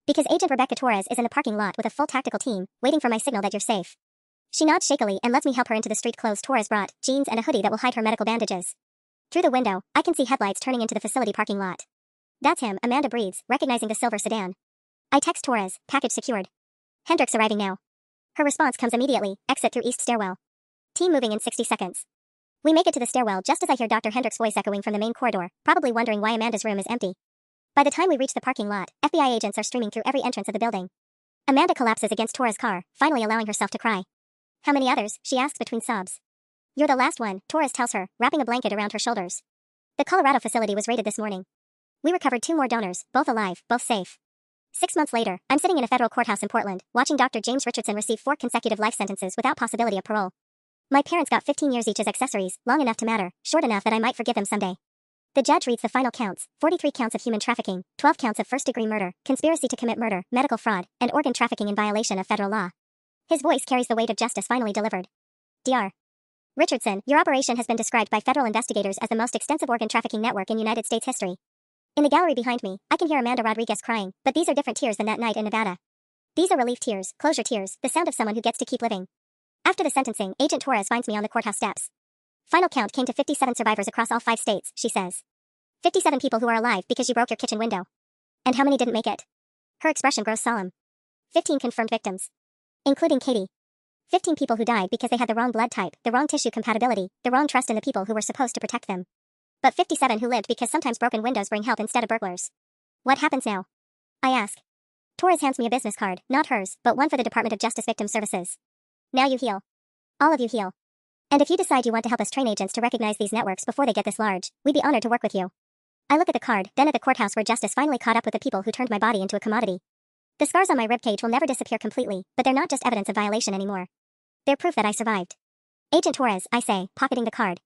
Because Agent Rebecca Torres is in the parking lot with a full tactical team, waiting for my signal that you're safe. She nods shakily and lets me help her into the street clothes Torres brought, jeans and a hoodie that will hide her medical bandages. Through the window, I can see headlights turning into the facility parking lot. That's him, Amanda breathes, recognizing the silver sedan. I text Torres, package secured. Hendricks arriving now. Her response comes immediately, exit through east stairwell. Team moving in 60 seconds. We make it to the stairwell just as I hear Dr. Hendricks' voice echoing from the main corridor, probably wondering why Amanda's room is empty. By the time we reach the parking lot, FBI agents are streaming through every entrance of the building. Amanda collapses against Torres' car, finally allowing herself to cry. How many others? She asks between sobs. You're the last one, Torres tells her, wrapping a blanket around her shoulders. The Colorado facility was raided this morning. We recovered 2 more donors, both alive, both safe. 6 months later, I'm sitting in a federal courthouse in Portland, watching Dr. James Richardson receive 4 consecutive life sentences without possibility of parole. My parents got 15 years each as accessories, long enough to matter, short enough that I might forgive them someday. The judge reads the final counts, 43 counts of human trafficking, 12 counts of first-degree murder, conspiracy to commit murder, medical fraud, and organ trafficking in violation of federal law. His voice carries the weight of justice finally delivered. Dr. Richardson, your operation has been described by federal investigators as the most extensive organ trafficking network in United States history. In the gallery behind me, I can hear Amanda Rodriguez crying, but these are different tears than that night in Nevada. These are relief tears, closure tears, the sound of someone who gets to keep living. After the sentencing, Agent Torres finds me on the courthouse steps. Final count came to 57 survivors across all 5 states, she says. 57 people who are alive because you broke your kitchen window. And how many didn't make it? Her expression grows solemn. 15 confirmed victims. Including Katie. 15 people who died because they had the wrong blood type, the wrong tissue compatibility, the wrong trust in the people who were supposed to protect them. But 57 who lived because sometimes broken windows bring help instead of burglars. What happens now? I ask. Torres hands me a business card, not hers, but one for the Department of Justice Victim Services. Now you heal. All of you heal. And if you decide you want to help us train agents to recognize these networks before they get this large, we'd be honored to work with you. I look at the card, then at the courthouse where justice finally caught up with the people who turned my body into a commodity. The scars on my ribcage will never disappear completely, but they're not just evidence of violation anymore. They're proof that I survived. Agent Torres, I say, pocketing the card.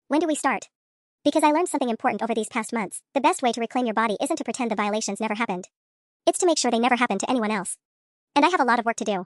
When do we start? Because I learned something important over these past months. The best way to reclaim your body isn't to pretend the violations never happened. It's to make sure they never happen to anyone else. And I have a lot of work to do.